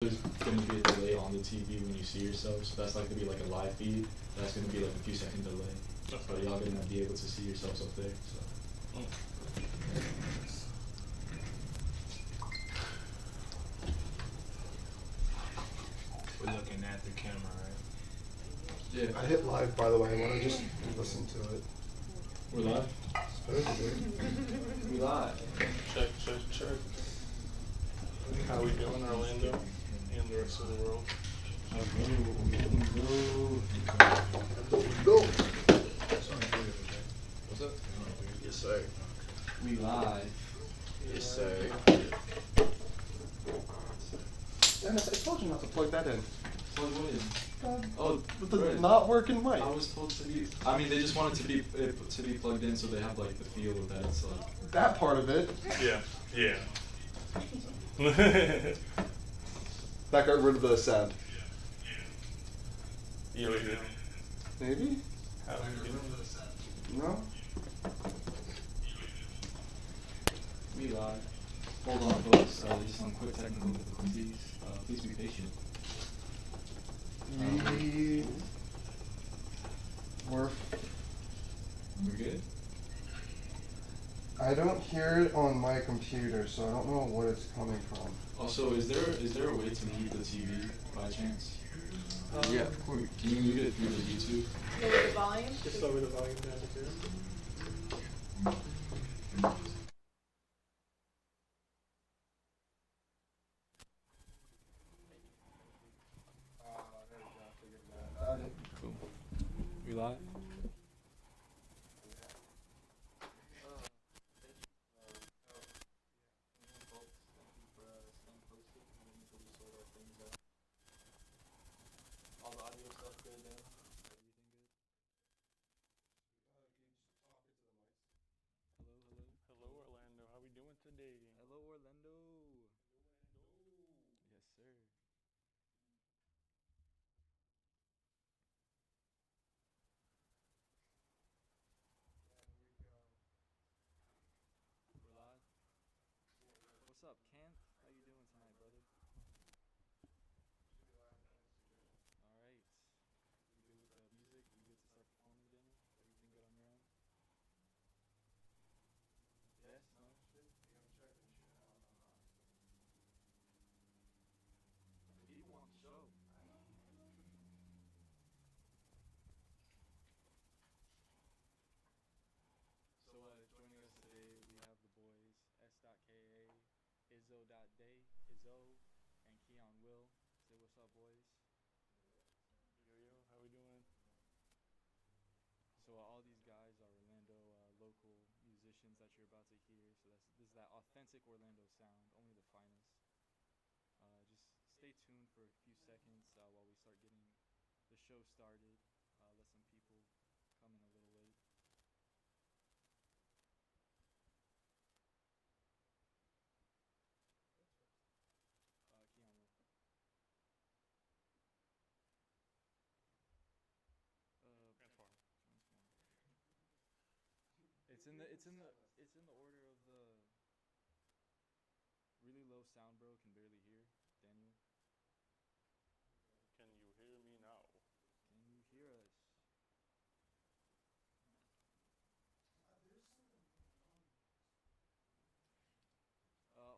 There's going to be a delay on the TV when you see yourself, so that's like going to be like a live feed. That's going to be like a few second delay. But y'all going to be able to see yourselves up there. So. We're looking at the camera, right? Yeah. I hit live, by the way. I want to just listen to it. We're live? We live. Check, check, check. How we doing, Orlando, and the rest of the world? Go. What's up? Yes, sir. We live. Yes, sir. Dennis, I told you not to plug that in. Plug what in? Oh, with the right. not working mic. I was told to be. I mean, they just wanted to be plugged in, so they have like the feel of that. It's like That part of it. Yeah, yeah. That got rid of the sound. You really did. Maybe? How we doing? No? we live. Hold on, folks. Just some quick technical difficulties. Please be patient. We're. We're good. I don't hear it on my computer, so I don't know what it's coming from. Also, is there a way to mute the TV by chance? Yeah. Can you mute it through the YouTube? Lower the volume? Just lower the volume down to zero. Cool. We live? All the audio stuff good then? Everything good? Hello, hello. Hello, Orlando. How we doing today? Hello, Orlando. Yes, sir. We're live. What's up, Kent? How you doing tonight, brother? All right. You good with the music? You good to start performing, Daniel? Everything good on your end? Yes? No? People want the show. So joining us today, we have the boys S.K.A, Izo.Dae, Izo, and Keon Will. Say what's up, boys. Yo, how we doing? So all these guys are Orlando local musicians that you're about to hear. So this is that authentic Orlando sound, only the finest. Just stay tuned for a few seconds while we start getting the show started. Let some people come in a little late. Keon Will. Transform. It's in the order of the really low sound, bro. Can barely hear. Daniel, Can you hear me now? can you hear us?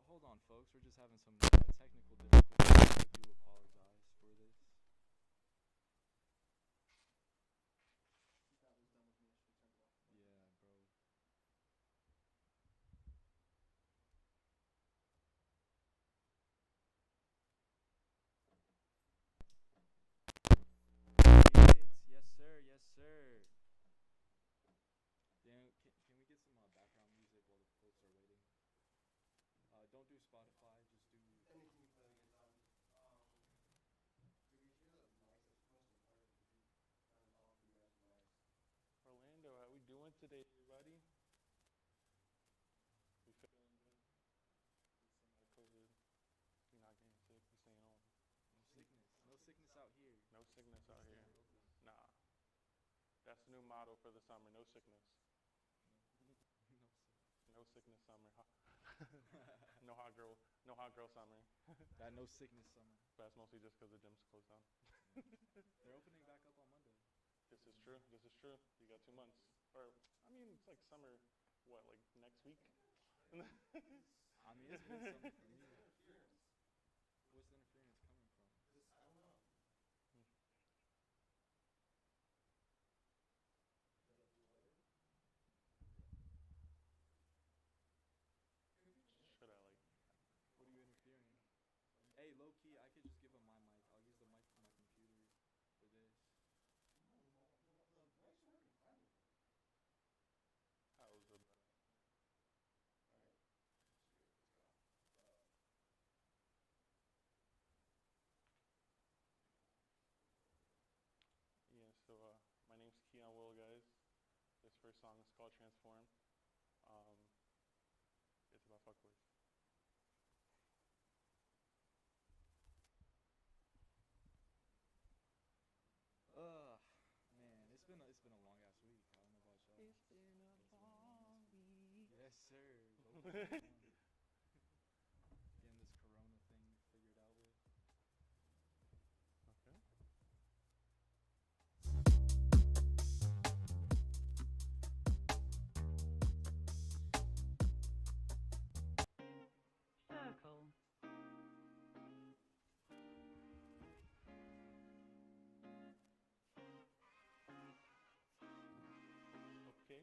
Hold on, folks. We're just having some technical difficulties. I do apologize for this. Yeah, bro. Yes, sir. Yes, sir. Dan, can we get some background music while the folks are waiting? Don't do Spotify. Just do. Anything you play is on. Do you hear the mic? That's most important. If you turn it off, you guys mics. Orlando, how we doing today, everybody? We feeling good? We staying out of COVID. You're not getting sick. We staying home. No sickness. No sickness out here. No sickness out here. Staying healthy. Nah. That's the new motto for the summer. No sickness. No sickness. No sickness summer. Huh? No hot girl summer. That no sickness summer. But that's mostly just because the gym's closed down. They're opening back up on Monday. This is true. You got 2 months. Or, I mean, it's like summer, what, like next week? I mean, it's been summer for me. What's the interference coming from? I don't know. Should I like? What are you interfering? Hey, low key, I could just give him my mic. I'll use the mic from my computer for this. The mics are working fine with me. How's the? Alright. Let's go. Yeah. So my name's Keon Will, guys. This first song is called Transform. It's about fuckboys. Man, it's been a long ass week. I don't know about y'all. It's been a long week. Yes, sir. Getting this corona thing figured out with. Okay. Circle. Okay.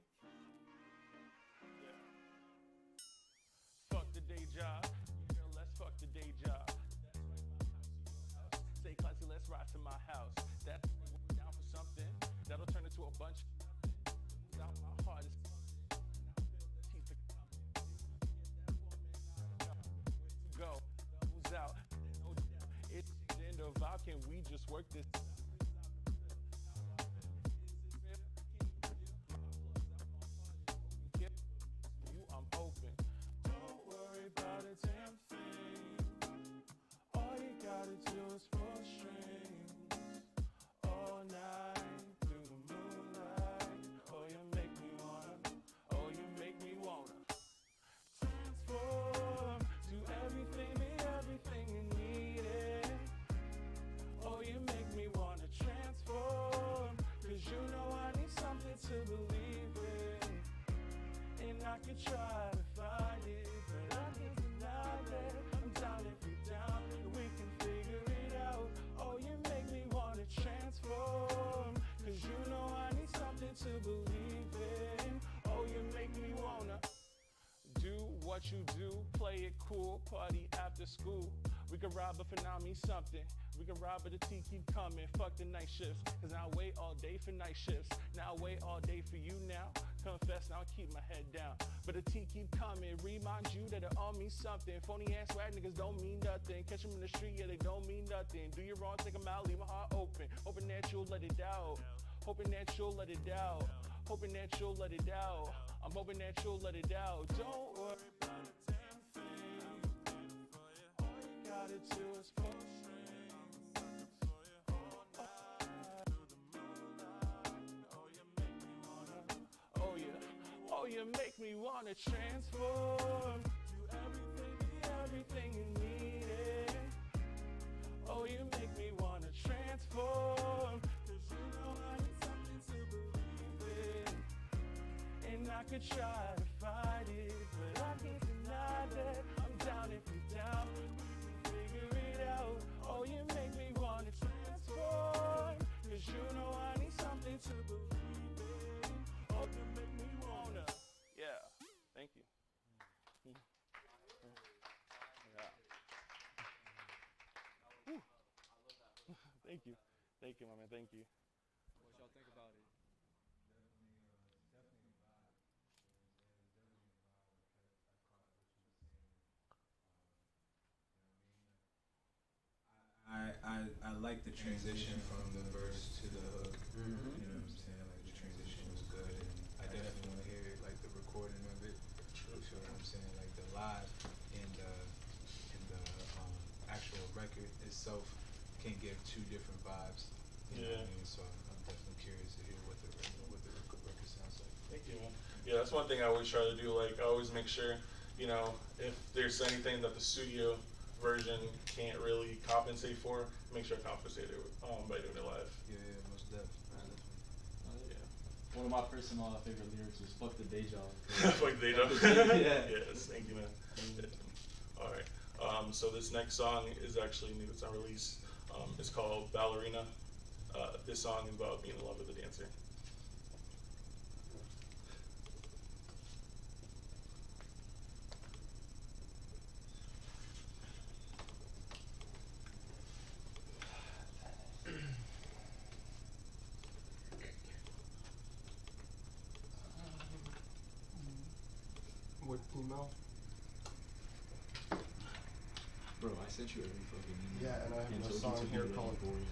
Yeah. Fuck the day job. Yeah, let's fuck the day job. Stay classy, let's ride to my house. That's we're down for something. That'll turn into a bunch of out my heart is go. Who's out? No doubt. It's the end of our. Can we just work this? I'm open. Don't worry about a damn thing. All you gotta do is pull strings all night through the moonlight. Oh, you make me wanna. Oh, you make me wanna transform. Do everything, be everything you needed. Oh, you make me wanna transform. 'Cause you know I need something to believe in. And I could try to find it, but I can't deny that I'm down if you're down, and we can figure it out. Oh, you make me wanna transform, 'cause you know I need something to believe in. Oh, you make me wanna do what you do, play it cool, party after school. We can rob but for now me something. We can rob but the tea keep coming. Fuck the night shifts, 'cause now I wait all day for night shifts. Now I wait all day for you now. Confess now I keep my head down. But the tea keep coming, remind you that it all means something. Phony ass rap niggas don't mean nothing. Catch them in the street, yeah they don't mean nothing. Do you wrong, take them out, leave my heart open. Hoping that you'll let it out. Hoping that you'll let it out. Hoping that you'll let it out. I'm hoping that you'll let it out. Don't worry about a damn thing. All you gotta do is pull strings. All night through the moonlight. Oh, you make me wanna. Oh, you make me wanna transform. Do everything, be everything you needed. Oh, you make me wanna transform. 'Cause you know I need something to believe in. And I could try to fight it, but I can't deny that I'm down if you're down. We can figure it out. Oh, you make me wanna transform. 'Cause you know I need something to believe in. Oh, you make me wanna. Yeah, thank you. Yeah. Whew. Thank you. Thank you, my man. Thank you. What y'all think about it? Definitely a vibe. It's definitely a vibe. I caught what you were saying. You know what I mean? I like the transition from the verse to the hook. You know what I'm saying? Like the transition was good, and I definitely want to hear it, like the recording of it. You feel what I'm saying? Like the live and the actual record itself can give two different vibes. You know what I mean? So I'm definitely curious to hear what the record sounds like. Thank you, man. Yeah, that's one thing I always try to do. Like, I always make sure, you know, if there's anything that the studio version can't really compensate for, make sure to compensate it by doing it live. Yeah, most definitely. Yeah. One of my personal favorite lyrics was "Fuck the day job." Fuck the day job. Yeah. Yes, thank you, man. Yeah. All right. So this next song is actually new. It's unreleased. It's called Ballerina. This song is about being in love with a dancer. What email? Bro, I sent you every fucking email. Yeah, and I have a told you song to be here ready called for it.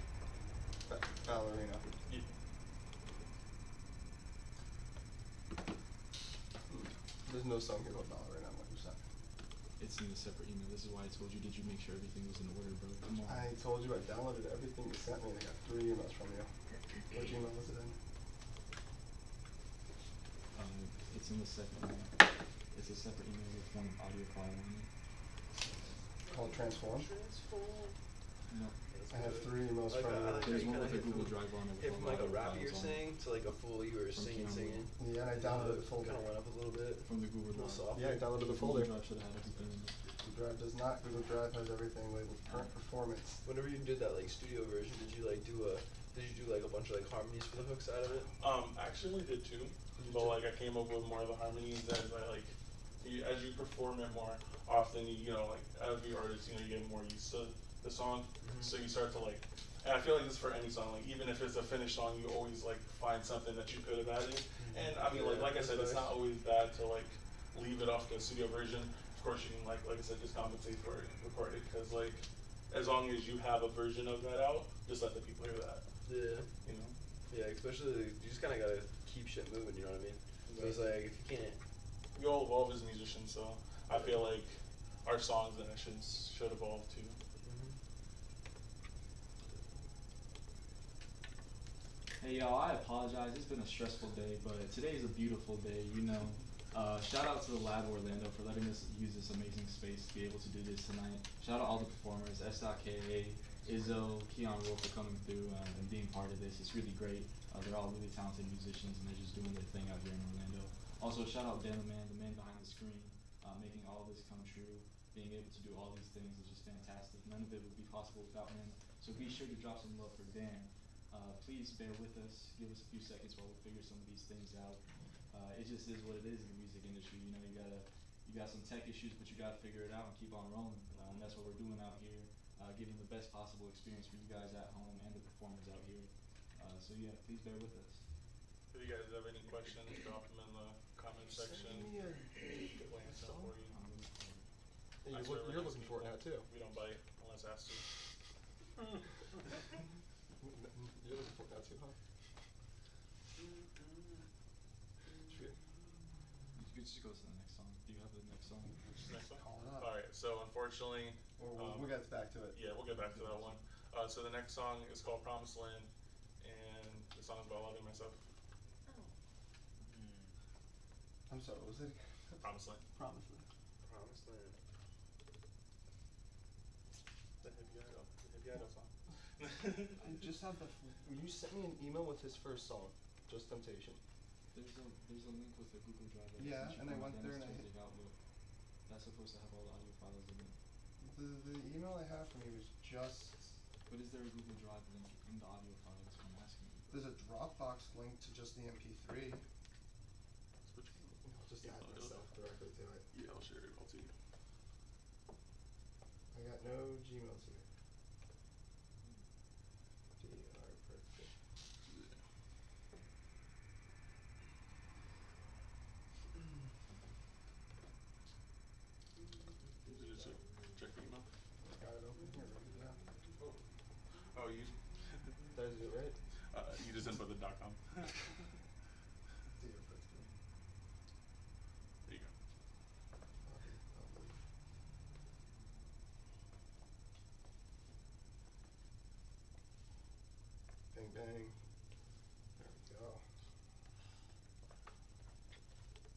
Ballerina. Yeah. There's no song here called Ballerina on what you sent. It's in a separate email. This is why I told you. Did you make sure everything was in order, bro? Come on. I told you I downloaded everything you sent me and I got 3 emails from you. Which email was it in? It's in the second email. It's a separate email with one audio file on it. Called Transform? No. I have 3 emails Like, from I like you. There's one kinda with a hit Google from- Drive on it. Hit with from all like the a audio rap files you're on it. saying to like a full you were From singing. Keon Will. Yeah, and I downloaded the folder. Kind of went up a little bit. From the Google A little Drive. soft. Yeah, I downloaded the Google folder. Drive should have had everything in it. Google Drive does not. Google Drive has everything labeled current performance. Whenever you did that like studio version, did you like do like a bunch of like harmonies for the hook side of it? I actually did too, but like I came up with more of the harmonies as I like, as you perform it more often, you know, like as the artist, you know, you get more used to the song, so you start to like, and I feel like this is for any song, like even if it's a finished song, you always like find something that you could have added, and I mean like I said, it's not always bad to like leave it off the studio version. Of course, you can like I said, just compensate for it, record it, because like as long as you have a version of that out, just let the people hear that. Yeah. You know. Yeah, especially you just kind of gotta keep shit moving. You know what I mean? So it's like if you can't. We all evolve as musicians, so I feel like our songs and actions should evolve too. Hey y'all, I apologize. It's been a stressful day, but today is a beautiful day. You know, shout out to the Lab Orlando for letting us use this amazing space to be able to do this tonight. Shout out all the performers, S.dotKA, Izo, Keon Will for coming through and being part of this. It's really great. They're all really talented musicians and they're just doing their thing out here in Orlando. Also, shout out Dan the man behind the screen, making all this come true. Being able to do all these things is just fantastic. None of it would be possible without him. So be sure to drop some love for Dan. Please bear with us. Give us a few seconds while we figure some of these things out. It just is what it is in the music industry. You know, you got some tech issues, but you gotta figure it out and keep on rolling. And that's what we're doing out here, giving the best possible experience for you guys at home and the performers out here. So yeah, please bear with us. If you guys have any questions, drop them in the comment section. We'll answer them for you. I swear we're You're nice looking for it people. now too. We don't bite unless asked to. You're looking for it now too, huh? Should You could just go to the next song. Do you have the next song? Next one? Call it up. Alright, so unfortunately, we'll get back to it. yeah, we'll get back to that one. So the next song is called Promised Land, and the song is about loving myself. I'm sorry, what was it? Promised Land. Promise Land. Promised land. The hippie idol song. I just have you sent me an email with his first song, Just Temptation. There's a link with the Google Drive. that Yeah, sent you and I from went there and I Dennis to hit- the Outlook. That's supposed to have all the audio files in it. The email I have from you was just, But is there a Google Drive link in the audio file? That's what I'm asking you. there's a Dropbox link to just the MP3. Switch. I'll just Yeah, add I'll do myself it. directly to it. Yeah, I'll share it all to you. I got no Gmails here. DR perfect. Did you check the email? Got it open here, ready to go. Oh, you That is it, right? you just input the .com. There DR perfect. you go. Bang bang. There we go.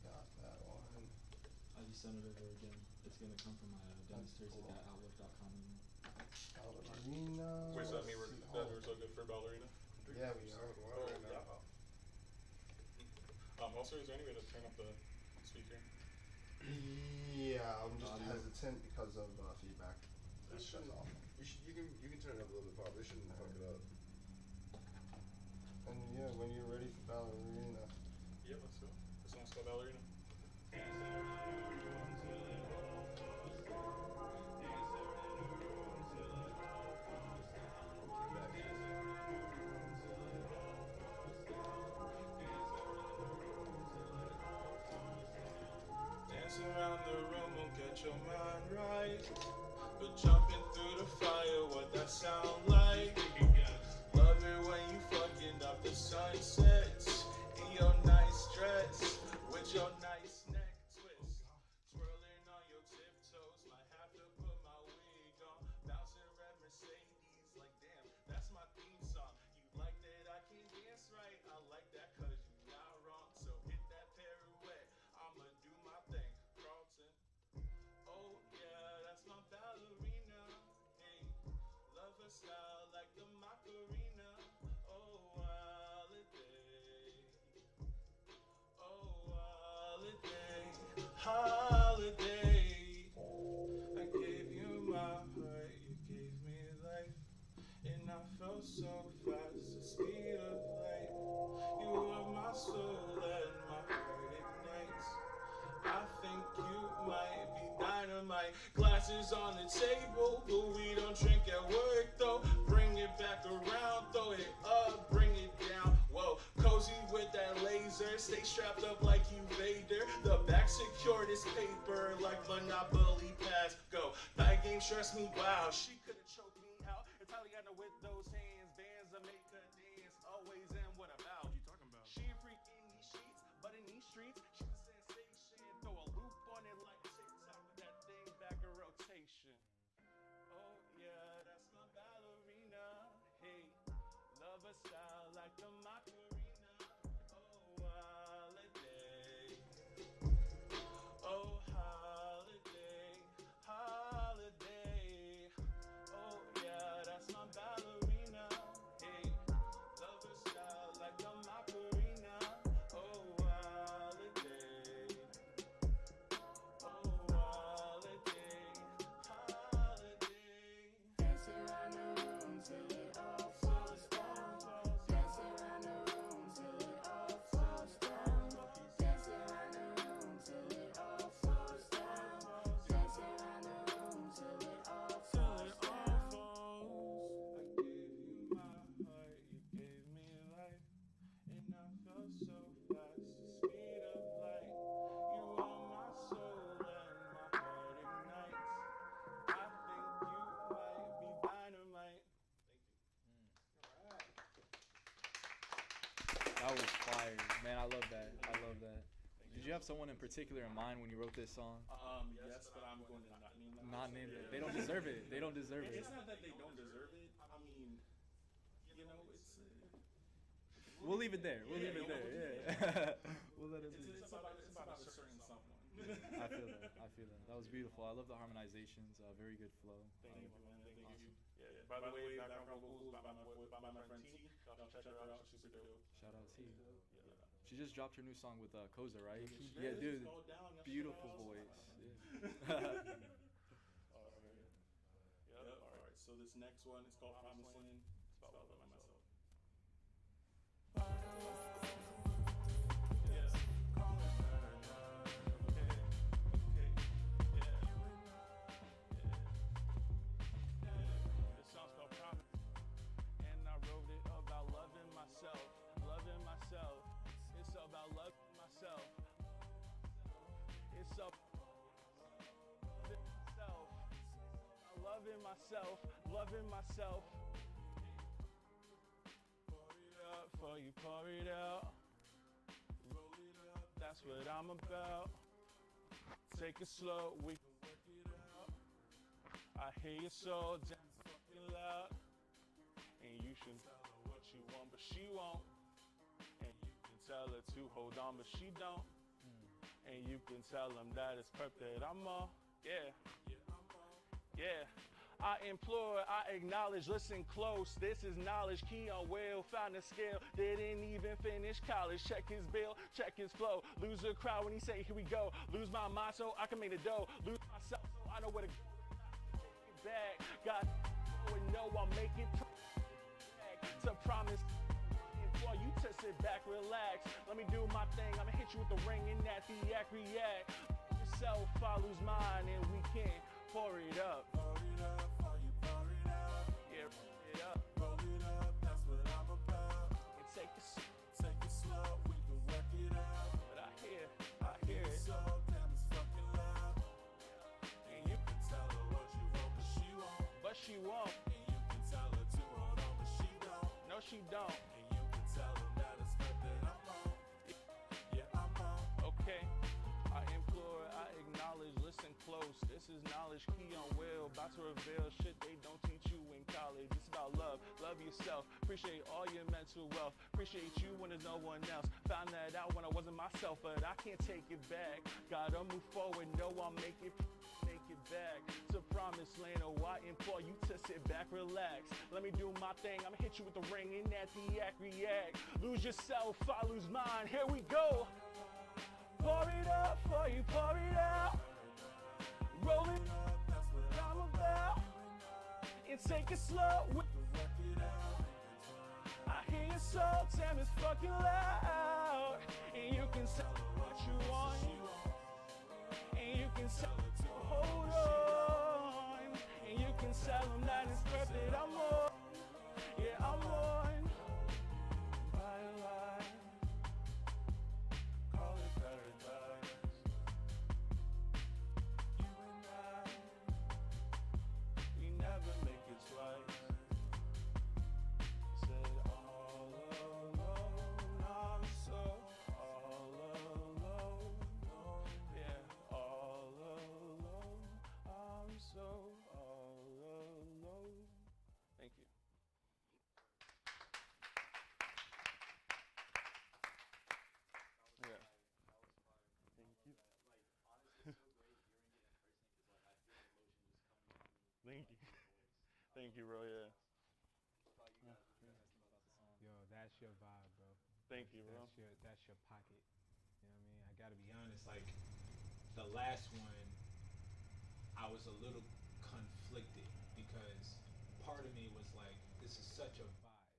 Got that one. I just Senator her again. It's gonna come from my DennisTurzik@outlook.com email. Ballerina. Wait, so that mean let's see. that we're so good for ballerina? Yeah, we are. Sounds wild right now. Also, is there any way to turn up the speaker? Yeah, I'm just hesitant because of feedback. Let's shut it off. You can turn it up a little bit, Pop. It shouldn't fuck it up. And yeah, when you're ready for ballerina. Yeah, let's go. This one's called ballerina. Dance around the room will get your mind right. But jumping through the fire, what that sound like? Love it when you fucking up the sunsets in your nice dress with your nice neck twist, twirling on your tiptoes. Might have to put my wig on, bouncing red Mercedes. Like damn, that's my theme song. You like that I can dance right? I like that 'cause you not wrong. So hit that pirouette. I'ma do my thing, Carlton. Oh yeah, that's my ballerina. Hey, love her style like the Macarena. Oh holiday, oh holiday, holiday. I gave you my heart, you gave me life, and I felt so fast, the speed of light. You are my soul and my heart ignites. I think you might be dynamite. Glasses on the table, but we don't drink at work though. Bring it back around, throw it up, bring it down. Whoa, cozy with that laser. Stay strapped up like you Vader. The back secure this paper like Monopoly pass. Go, that game stress me. Wow, she could've choked me out. Italiana with those hands, bands that make her dance. Always in what about? What you talking about? She a freak in these sheets, but in these streets, she's a sensation. Throw a loop on it like TikTok with that thing back in rotation. Oh yeah, that's my ballerina. Hey, love her style like the Macarena. Oh holiday, oh holiday, holiday. Oh yeah, that's my ballerina. Hey, love her style like the Macarena. Oh holiday, oh holiday, holiday. Dance around the room till it all falls down. Dance around the room till it all falls down. Dance around the room till it all falls down. Dance around the room till it all falls down. I gave you my heart, you gave me life, and I felt so fast, the speed of light. You are my soul and my heart ignites. I think you might be dynamite. That was fire, man. I love that. I love that. Did you have someone in particular in mind when you wrote this song? Yes, but I'm going to not name that. Not named it. They don't deserve it. They don't deserve it. It's not that they don't deserve it. I mean, you know, it's. We'll leave it there. We'll leave it there. Yeah. We'll let it be. It's about a certain someone. I feel that. I feel that. That was beautiful. I love the harmonizations. Very good flow. Thank you, man. Thank you. Yeah. By the way, background vocals by my friend T. Y'all check her out. She's super dope. Shout out T. Yeah. She just dropped her new song with Koza, right? She Yeah, did. dude. It's called Down. Y'all Beautiful check her out. voice. Yeah. Yep. All right. So this next one is called Promised Land. It's about loving myself. This song's called Promise, and I wrote it about loving myself, loving myself. It's about loving myself. It's about loving myself, loving myself. Pour it up for you, pour it out. Roll it up, that's what I'm about. Take it slow, we can work it out. I hear your soul damn fucking loud. And you should tell her what you want, but she won't. And you can tell her to hold on, but she don't. and you can tell them that it's perp that I'm on. Yeah. Yeah. I implore, I acknowledge, listen close, this is knowledge. Keon Will found a scale, didn't even finish college. Check his bill, check his flow. Lose the crowd when he say, here we go. Lose my mind so I can make the dough. Lose myself so I know where to go. Get back, got and know I'll make it back to promise. Implore you to sit back, relax. Let me do my thing, I'ma hit you with the ring and that the act react. Yourself, I lose mine and we can pour it up. Pour it up, for you pour it up. Yeah, roll it up. Roll it up, that's what I'm about. And take Take it slow, we can work it out. but I hear it. So damn, it's fucking loud. And you can tell her what you want, but she won't. But she won't, And you can tell her to hold on, but she don't. no she don't. And you can tell her that it's stuff that I'm on. Yeah, I'm on. Okay, I implore, I acknowledge, listen close. This is knowledge, Keon Will, about to reveal shit they don't teach you in college. It's about love, love yourself. Appreciate all your mental wealth. Appreciate you when there's no one else. Found that out when I wasn't myself, but I can't take it back. Gotta move forward, know I'll make it back to promised land. Oh, I implore you to sit back, relax. Let me do my thing, I'ma hit you with the ring and that the act react. Lose yourself, I lose mine. Here we go. Pour it up for you, pour it out. Roll it up, that's what I'm about. And take it slow. Work it out. I hear your soul, damn, it's fucking loud. And you can tell her what you want. And you can tell her to hold on. And you can tell them that it's perfect. I'm on. Yeah, I'm on. My life. Call it paradise. You and I, we never make it twice. Said all alone, I'm so all alone. Yeah, all alone, I'm so all alone. Thank you. Yeah. Thank you. Like, honestly, it's so great hearing it in person because, like, I feel emotion just coming from me. Thank you. Thank you, bro. Yeah. What about you guys? What do you guys think about the song? Yo, that's your vibe, bro. Thank you, bro. That's your pocket. You know what I mean? I gotta be honest, like the last one, I was a little conflicted because part of me was like, this is such a vibe.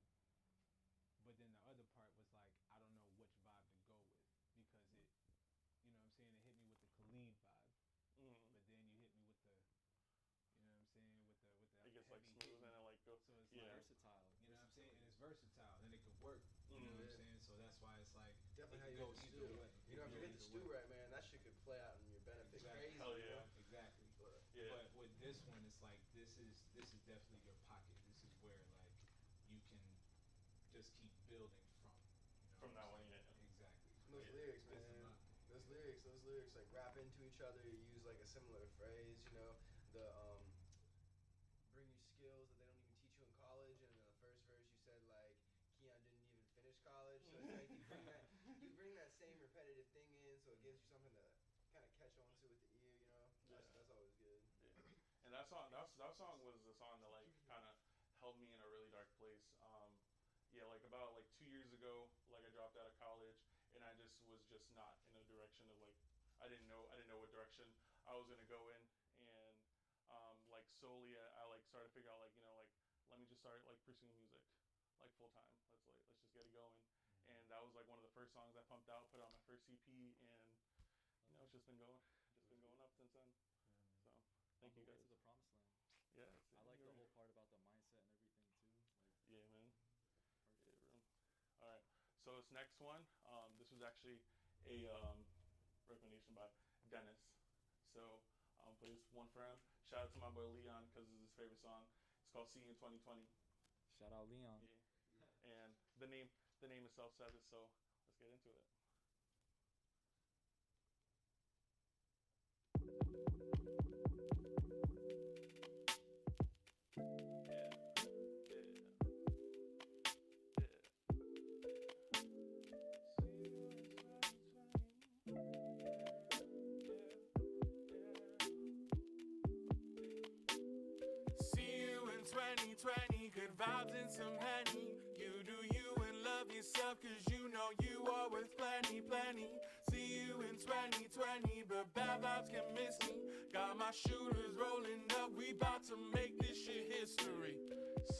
But then the other part was like, I don't know which vibe to go with because it, you know what I'm saying, it hit me with the Khalid vibe. But then you hit me with the, you know what I'm saying, with the It gets like heavy smooth hitting. and it like goes. So it's Yeah. like, Versatile. you know what I'm saying, and it's versatile and it can work. You know what I'm Yeah. saying? So that's why it's like Definitely how it you can hit the go either stew. way. You know, if you hit the Either stew way. right, man, that shit could play out in your benefit. Exactly. Crazy. Hell you yeah. know? Exactly. But Yeah. But with this one, it's like this is definitely your pocket. This is where like you can just keep building from. You know From what that I'm one, saying? yeah. Exactly. those Yeah. lyrics, This is man. my- Those lyrics like rap into each other. You use like a similar phrase, you know. The bring you skills that they don't even teach you in college. And in the first verse, you said like Keon didn't even finish college, so it's like you bring that same repetitive thing in, so it gives you something to kind of catch on to with the ear, you know. That's always good. Yeah. And that song was the song that like kind of held me in a really dark place. Yeah, like about like 2 years ago, like I dropped out of college and I just was just not in a direction of like I didn't know what direction I was gonna go in, and like solely I like started to figure out like, you know, like let me just start like pursuing music like full time. Let's just get it going. And that was like one of the first songs I pumped out, put on my first EP, and you know it's just been going up since then. So thank you On the way guys. to the promised land. Yeah, I like the whole part about the mindset and everything too. Like, Yeah, man. perfect. Yeah, bro. All right. So this next one, this was actually a recommendation by Dennis. So put this one for him. Shout out to my boy Leon because this is his favorite song. It's called "See You in 2020." Shout out Leon. Yeah. And the name itself says it. So let's get into it. Yeah. Yeah. Yeah. vibes and some honey. You do you and love yourself, cause you know you are worth plenty, plenty. See you in 2020, but bad vibes can miss me. Got my shooters rolling up, we bout to make this shit history.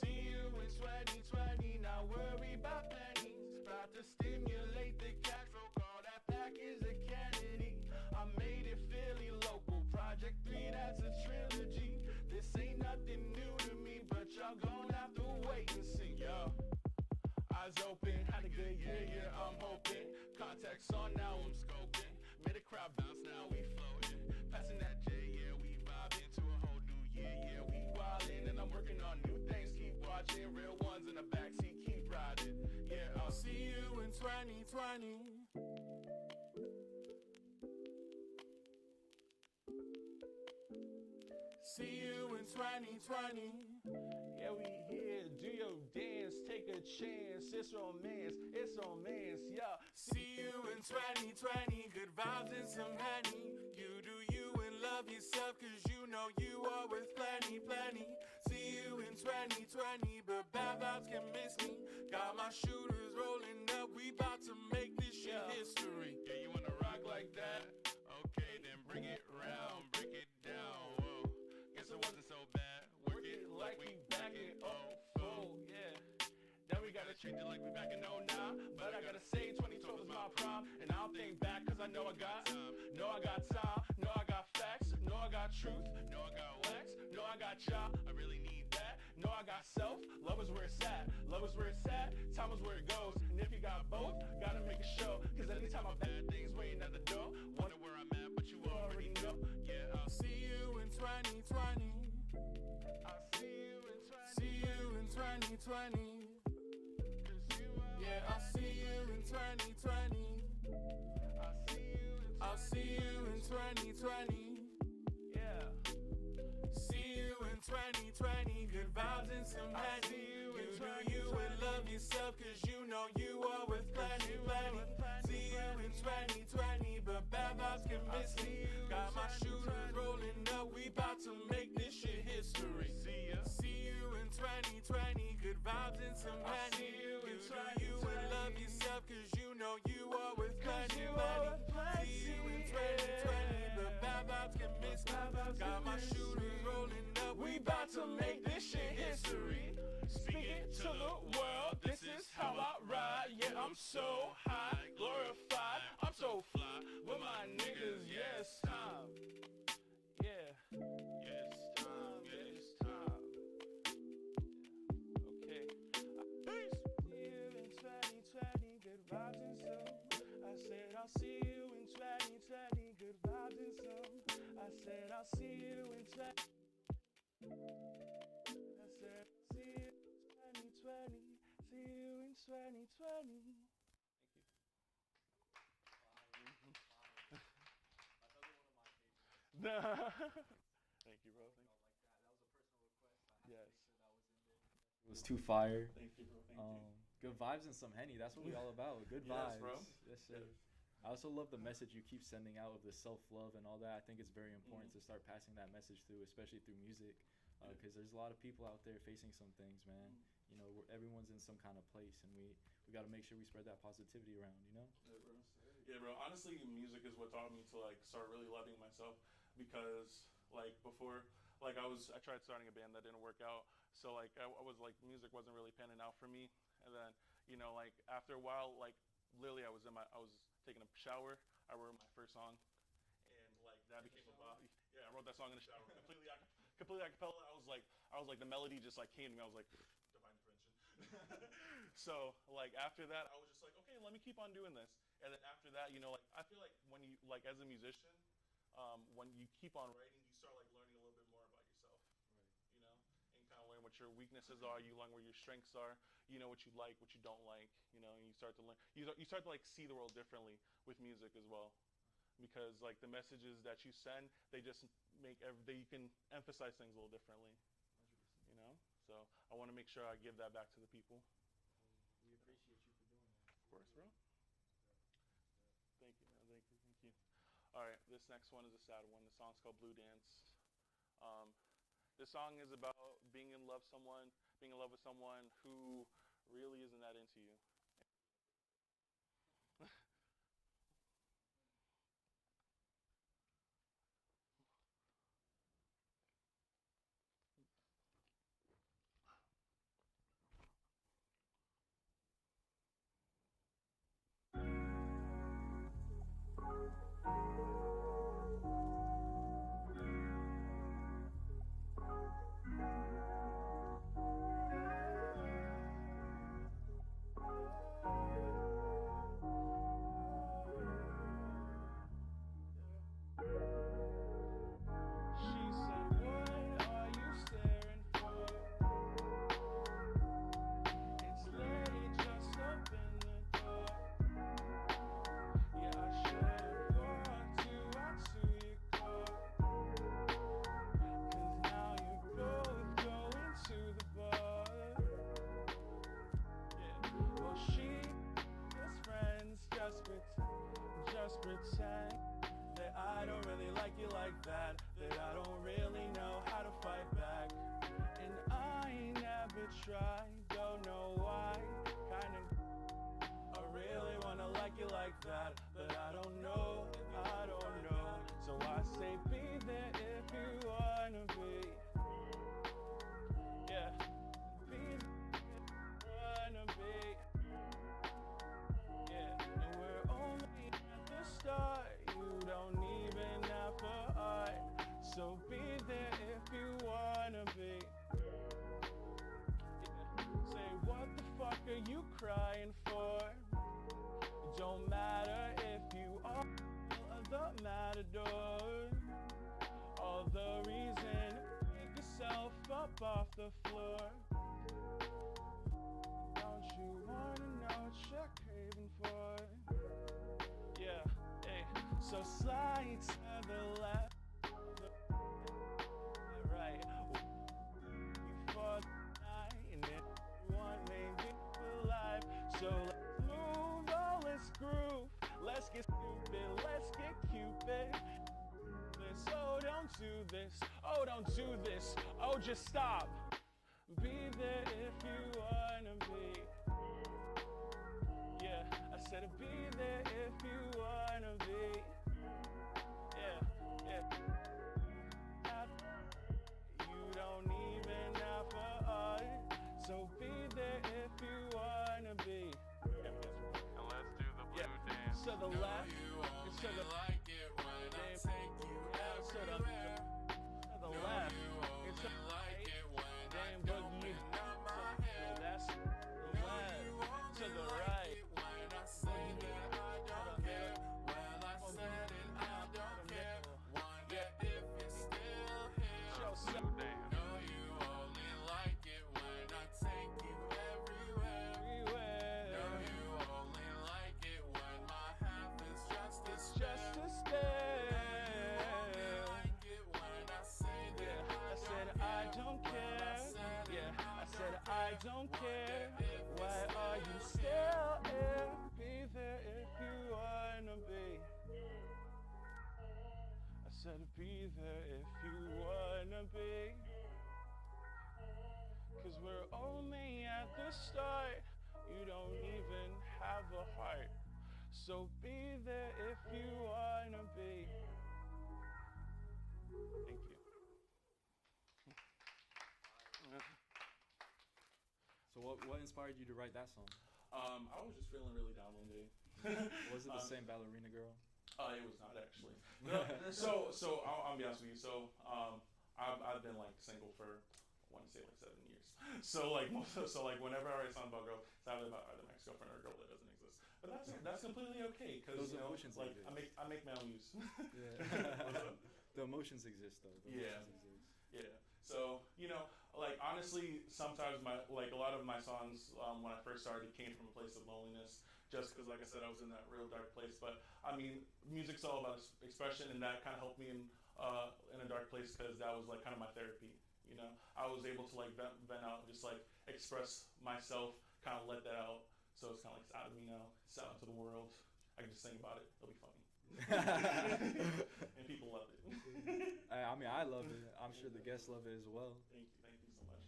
See you in 2020, not worry about pennies. About to stimulate the cash flow, call that package a Kennedy. I made it Philly local, Project 3, that's a trilogy. This ain't nothing new to me, but y'all gon' have to wait and see, yo. Eyes open, had a good year, I'm hoping. Contacts on, now I'm scoping. Made a crowd bounce, now we floating. Passing that J, yeah, we vibing to a whole new year, yeah, we wildin'. And I'm working on new things, keep watching. Real ones in the backseat, keep riding. Yeah, I'll see you in 2020. See you in 2020. Yeah, we here, do your dance, take a chance. It's romance, yeah. See you in 2020. Good vibes and some honey. You do you and love yourself, cause you know you are worth plenty, plenty. See you in 2020, but bad vibes can miss me. Got my shooters rolling up, we bout to make this shit history. Yeah, you wanna rock like that? Okay, then bring it round, break it down, whoa. Guess it wasn't so bad. Work it like we back in 04, yeah. Then we gotta treat it like we back in 09. But I gotta say 2012 was my prime. And I don't think back cause I know I got time. Know I got time, know I got facts. Know I got truth, know I got wax. Know I got y'all, I really need that. Know I got self, love is where it's at. Love is where it's at, time is where it goes. And if you got both, gotta make a show. Cause anytime I bad things waiting at the door. Wonder where I'm at, but you already know. Yeah, I'll see you in 2020. I'll see you in 2020. Yeah, I'll see you in 2020. I'll see you in 2020. Yeah. See you in 2020. Good vibes and some honey. You do you and love yourself, cause you know you are worth plenty, plenty. See you in 2020, but bad vibes can miss me. Got my shooters rolling up, we bout to make this shit history. See you in 2020. Good vibes and some honey. You do you and love yourself, cause you know you are worth plenty, plenty. See you in 2020, but bad vibes can miss me. Got my shooters rolling up, we bout to make this shit history. Speak it to the world, this is how I ride. Yeah, I'm so high, glorified, I'm so fly. With my niggas, yeah, it's time. Yeah, yeah, it's time, yeah, it's time. Okay. Peace. See you in 2020, good vibes and some. I said I'll see you in 2020, good vibes and some. I said I'll see you in 2020. I said see you in 2020. See you in 2020. Thank you, bro. Thank you. Yes. It was too fire. Thank you, bro. Thank you. Good vibes and some henny. That's what we all about. Good Yes, vibes. bro. Yes, sir. I also love the message you keep sending out of the self-love and all that. I think it's very important to start passing that message through, especially through music, because there's a lot of people out there facing some things, man. You know, everyone's in some kind of place, and we got to make sure we spread that positivity around, you know? Yeah, bro. Yeah, bro. Honestly, music is what taught me to like start really loving myself, because like before, like I tried starting a band that didn't work out. So like I was like, music wasn't really panning out for me. And then, you know, like after a while, like literally I was taking a shower. I wrote my first song, and like that became about. Yeah, I wrote that song in the shower, completely a cappella. I was like the melody just like came to me. I was like, divine intervention. So like after that, I was just like, okay, let me keep on doing this. And then after that, you know, like I feel like when you like as a musician, when you keep on writing, you start like learning a little bit more about yourself. Right. You know, and kind of learn what your weaknesses are. You learn where your strengths are. You know what you like, what you don't like. You know, and you start to learn. You start to like see the world differently with music as well, because like the messages that you send, they just make you can emphasize things a little differently. 100%. You know, so I want to make sure I give that back to the people. We appreciate you for doing that. Of course, bro. Thank you, man. Thank you. Thank you. All right, this next one is a sad one. The song's called Blue Dance. This song is about being in love with someone who really isn't that into you. She said, what are you staring for? It's late, just open the door. Yeah, I should've walked you out to your car. 'Cause now you're both going to the bar. Yeah, well she just friends, just pretend that I don't really like you like that I don't really know how to fight back. And I never tried, don't know why. I really wanna like you like that, but I don't know. So I say be there if you wanna be. Yeah, be there if you wanna be. Yeah, and we're only at the start. You don't even have to art. So be there if you wanna be. Yeah. Say what the fuck are you crying for? It don't matter if you are the matador. All the reason pick yourself up off the floor. Don't you wanna know what you're craving for? Yeah, hey. So slide to the left, right. Before the night, and everyone may be alive. So let's move, oh, let's groove. Let's get stupid, let's get Cupid. Oh, don't do this, oh, don't do this, oh, just stop. Be there if you wanna be. Yeah, I said be there if you wanna be. Yeah, yeah. You don't even have a art. So be there if you wanna be. And let's do the blue dance. To the left, and to the like it when I take you to the left, and to the right. Damn boogie. That's the left, to the right. when I say that I don't care. Well, I said it, I don't care. Wonder if it's still here. Show some Know you only like it when I take you everywhere. everywhere. Know you only like it when my half is just a Just to stay. like it when I say that I said I don't care. Yeah, I said I don't care. Why are you still here? Be there if you wanna be. I said be there if you wanna be. 'Cause we're only at the start. You don't even have a heart. So be there if you wanna be. Thank you. So what inspired you to write that song? I was just feeling really down one day. Was it the same ballerina girl? It was not actually. No, so I'll be honest with you. So I've been like single for I want to say like 7 years. So like whenever I write a song about girl, it's either about either my ex-girlfriend or a girl that doesn't exist. But that's completely okay because Those you know, emotions like exist. I make my own use. Yeah. The emotions exist though. The Yeah. emotions exist. Yeah. So you know, like honestly, sometimes a lot of my songs when I first started came from a place of loneliness. Just because, like I said, I was in that real dark place. But I mean, music's all about expression, and that kind of helped me in a dark place because that was like kind of my therapy. You know, I was able to like vent out, just like express myself, kind of let that out. So it's kind of like it's out of me now. It's out into the world. I can just sing about it. It'll be funny. and people love it. I mean, I love it. I'm sure the guests love it as well. Thank you so much.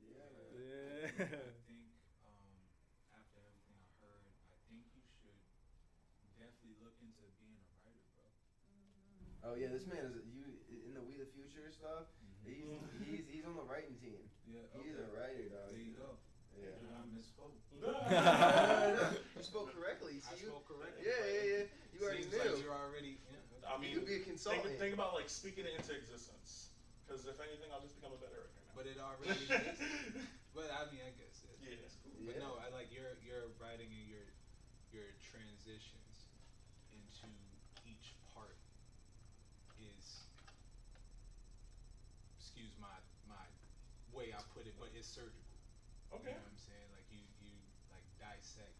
You guys like it? Yeah. I think after everything I heard, I think you should definitely look into being a writer, bro. Oh yeah, this man is you in the We the Future stuff. He's on the writing team. Yeah, He's a writer, dog. There you go. Yeah. I misspoke. No, you spoke correctly. I See, spoke correctly. Yeah. You already Seems knew. like you're already. Yeah, I mean, you could be a consultant. think about like speaking it into existence. Because if anything, I'll just become a better writer now. but it already is. But I mean, I guess. Yeah, that's cool. But Yeah. no, I like your writing and your transitions into each part is, excuse my way I put it, but it's surgical. Okay. You know what I'm saying? Like you like dissect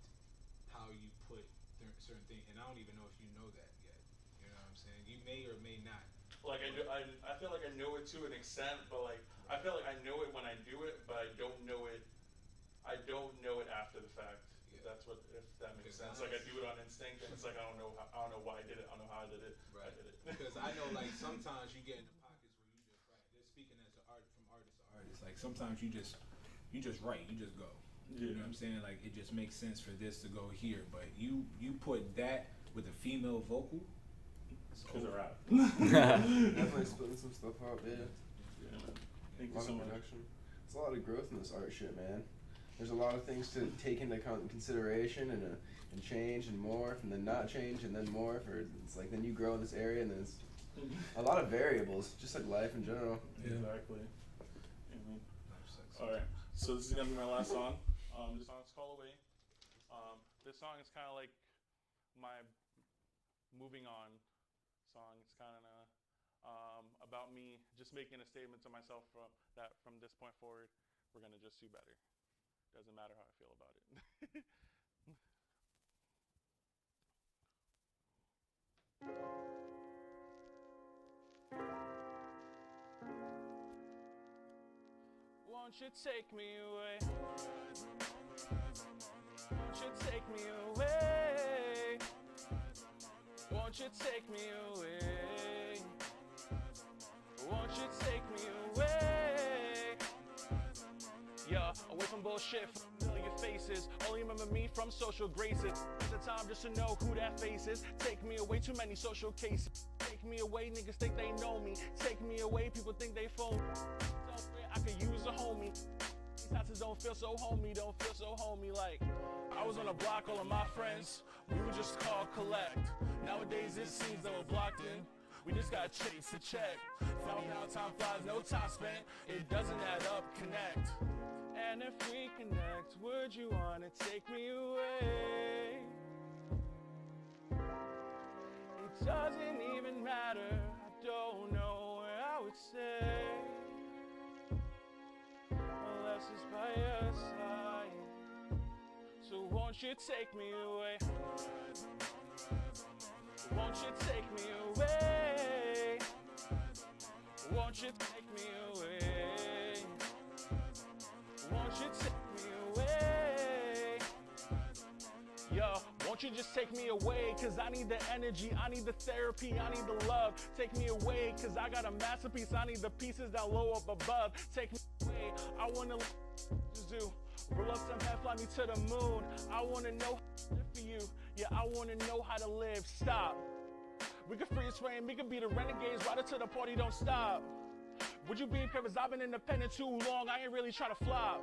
how you put certain things, and I don't even know if you know that yet. You know what I'm saying? You may or may not. Like I feel like I know it to an extent, but like I feel like I know it when I do it, but I don't know it. I don't know it after the fact. Yeah. That's what, if that makes Because sense. Like I do it on instinct, and it's like I don't know why I did it. I don't know how I did it. I Right. did it. Because I know, like, sometimes you get into pockets where you just write. They're speaking as an art from artist to artist. Like sometimes you just write, you just go. You know what I'm saying? Like it just makes sense for this to go here, but you put that with a female vocal. Because of rap. Definitely splitting some stuff out, yeah. Thank A you lot so of much. production. There's a lot of growth in this art shit, man. There's a lot of things to take into consideration and change and morph and then not change and then morph. Or it's like then you grow in this area and then it's a lot of variables, just like life in general. Yeah. Exactly. Alright, so this is gonna be my last song. This song's called Away. This song is kind of like my moving on song. It's kind of about me just making a statement to myself from this point forward, we're gonna just do better. Doesn't matter how I feel about it. Won't you take me away? Won't you take me away? Won't you take me away? Won't you take me away? Yeah, away from bullshit, familiar faces. Only remember me from social graces. At the time just to know who that face is. Take me away, too many social cases. Take me away, niggas think they know me. Take me away, people think they phone. I could use a homie. These houses don't feel so homey, like I was on the block, all of my friends, we would just call collect. Nowadays it seems that we're blocked in. We just got chase to check. Found out time flies, no time spent. It doesn't add up, connect. And if we connect, would you wanna take me away? It doesn't even matter, I don't know where I would stay. Unless it's by your side. So won't you take me away? Won't you take me away? Won't you take me away? Won't you take me away? Yo, won't you just take me away? Cause I need the energy, I need the therapy, I need the love. Take me away, cause I got a masterpiece, I need the pieces down low up above. Take me away, I wanna just do. Roll up some head, fly me to the moon. I wanna know how to live for you. Yeah, I wanna know how to live. Stop. We can freeze frame, we can be the renegades, right to the party, don't stop. Would you be in cause I've been independent too long, I ain't really trying to flop.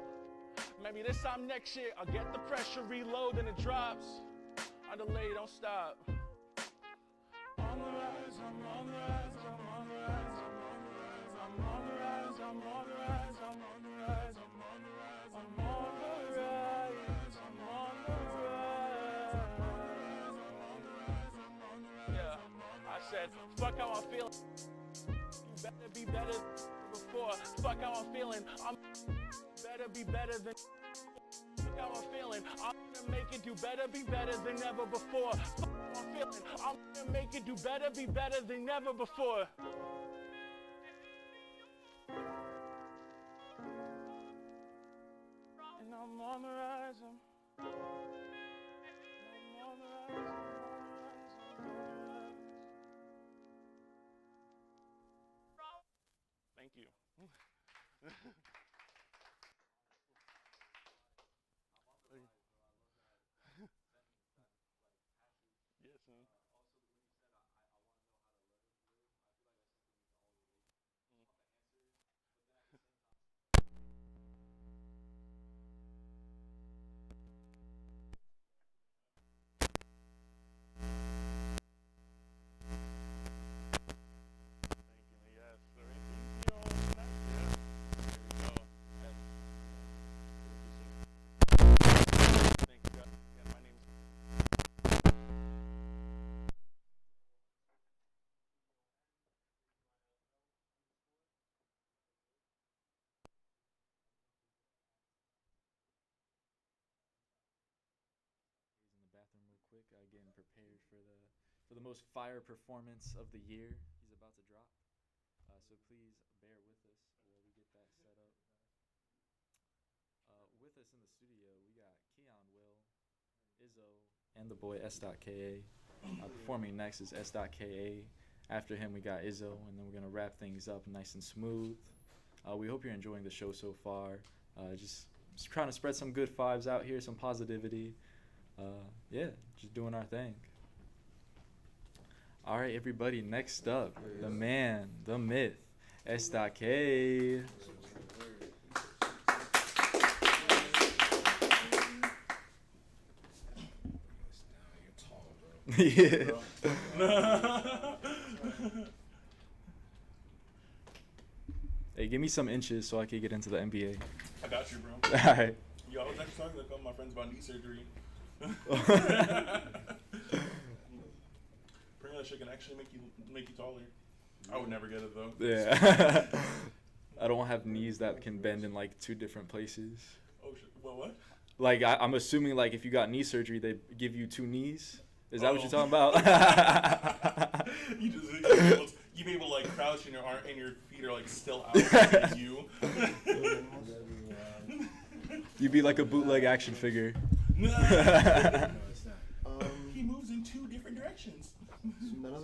Maybe this time next year, I'll get the pressure, reload, and it drops. I delay, don't stop. On the rise, I'm on the rise, I'm on the rise, I'm on the rise, I'm on the rise, I'm on the rise, I'm on the rise, I'm on the rise, I'm on the rise. Yeah, I said, fuck how I'm feeling. You better be better than before. Fuck how I'm feeling. I'm better be better than. Fuck how I'm feeling. I'm gonna make it do better, be better than ever before. Fuck how I'm feeling. I'm gonna make it do better, be better than ever before. And I'm on the rise. I'm on the rise. I'm on the rise. I'm on the rise. Yes, man. Thank you. Yes, sir. Thank you, guys. Again, my name is He's in the bathroom real quick, getting prepared for the most fire performance of the year. He's about to drop. So please bear with us while we get that set up. With us in the studio, we got Keon Will, Izo, and the boy S.K.A. Performing next is S.K.A. After him, we got Izo, and then we're gonna wrap things up nice and smooth. We hope you're enjoying the show so far. Just trying to spread some good vibes out here, some positivity. Yeah, just doing our thing. All right, everybody. Next up, the man, the myth, S.K.A. Yeah. Hey, give me some inches so I can get into the NBA. I got you, bro. All right. Yo, I was actually talking to a couple of my friends about knee surgery. Bring that shit can actually make you taller. I would never get it though. Yeah. I don't have knees that can bend in like two different places. Oh shit. What? Like I'm assuming like if you got knee surgery, they give you two knees. Is that what you're talking about? you be able to like crouch and your feet are like still out. Like you. You'd be like a bootleg action figure. He moves in two different directions. There we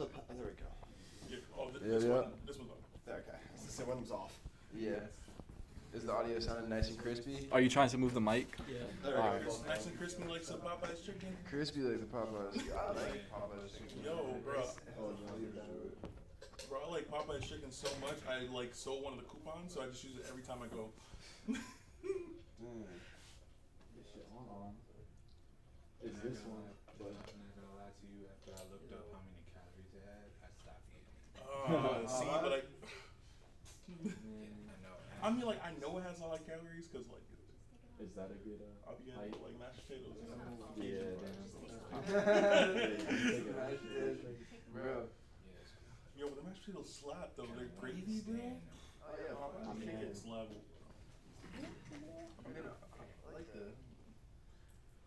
go. This one's on. Okay. So one was off. Yeah. Is the audio sounding nice and crispy? Are you trying to move the mic? Yeah. There we Alright. go. Nice and crispy like some Popeye's chicken. Crispy like the Popeyes. I like Popeyes chicken. Yo, bro. Oh, no, Bro, I like Popeye's chicken so much. I like sold one of the coupons, so I just use it every time I go. This shit on. It's this one, but I'm not gonna lie to you. After I looked up how many calories it had, I stopped eating. See, but like, I know. I mean, like, I know it has a lot of calories because, like, Is that a good? I'll be getting like mashed potatoes. You know? Bro. Yo, but the mashed potatoes slap though. They're gravy, bro. Oh yeah. I think it's level. I like the.